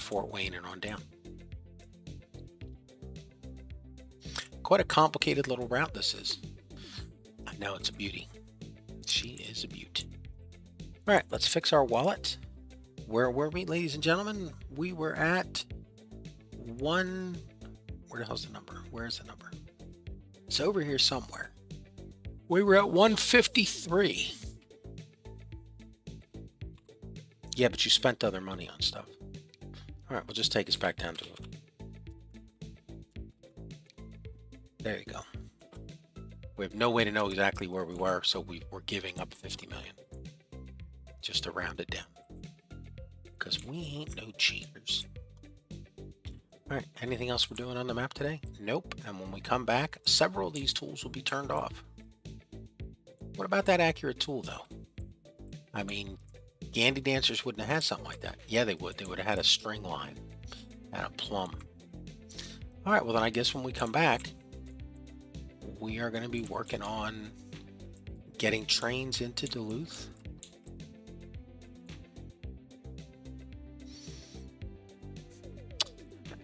A: Fort Wayne and on down. Quite a complicated little route this is. I know, it's a beauty. She is a beaut. All right, let's fix our wallet. Where were we, ladies and gentlemen? We were at 1... Where the hell's the number? Where's the number? It's over here somewhere. We were at 153. Yeah, but you spent other money on stuff. All right, we'll just take us back down to it. There you go. We have no way to know exactly where we were, so we're giving up 50 million. Just to round it down. Because we ain't no cheaters. All right, anything else we're doing on the map today? Nope. And when we come back, several of these tools will be turned off. What about that accurate tool, though? I mean, Gandy Dancers wouldn't have had something like that. Yeah, they would. They would have had a string line and a plum. All right, well then I guess when we come back, we are going to be working on getting trains into Duluth.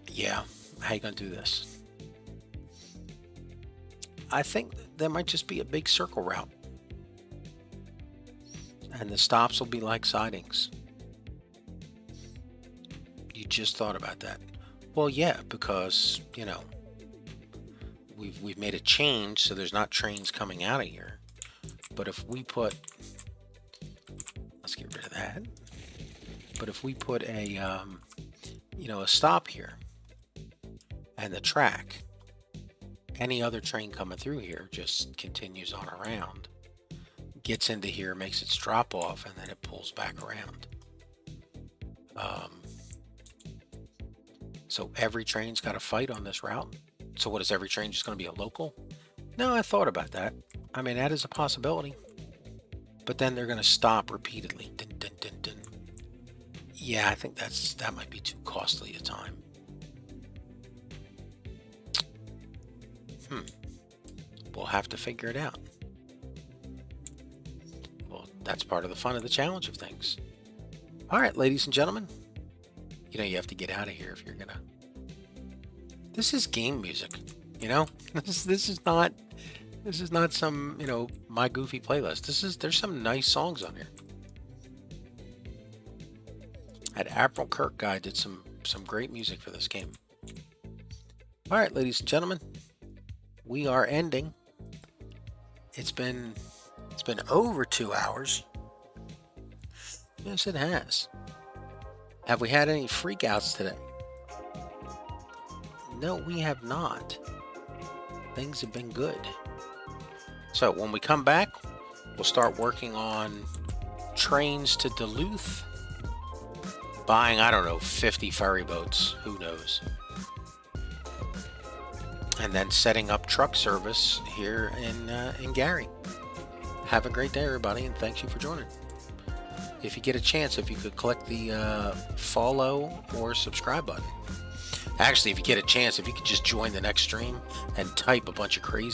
A: Yeah, how you going to do this? I think there might just be a big circle route. And the stops will be like sidings. You just thought about that. Well, yeah, because, you know, we've made a change so there's not trains coming out of here. But if we put, let's get rid of that. But if we put a, you know, a stop here and the track, any other train coming through here just continues on around, gets into here, makes its drop off, and then it pulls back around. So every train's got to fight on this route. So what, is every train just going to be a local? No, I thought about that. I mean, that is a possibility. But then they're going to stop repeatedly. Dun, dun, dun, dun. Yeah, I think that might be too costly a time. We'll have to figure it out. Well, that's part of the fun of the challenge of things. All right, ladies and gentlemen. You know, you have to get out of here if you're gonna. This is game music, you know. This is not some, you know, my goofy playlist. There's some nice songs on here. That Admiral Kirk guy did some great music for this game. All right, ladies and gentlemen, we are ending. It's been over 2 hours. Yes, it has. Have we had any freakouts today? No, we have not. Things have been good. So when we come back, we'll start working on trains to Duluth. Buying, I don't know, 50 ferry boats. Who knows? And then setting up truck service here in Gary. Have a great day, everybody, and thanks you for joining. If you get a chance, if you could click the follow or subscribe button. Actually, if you get a chance, if you could just join the next stream and type a bunch of crazy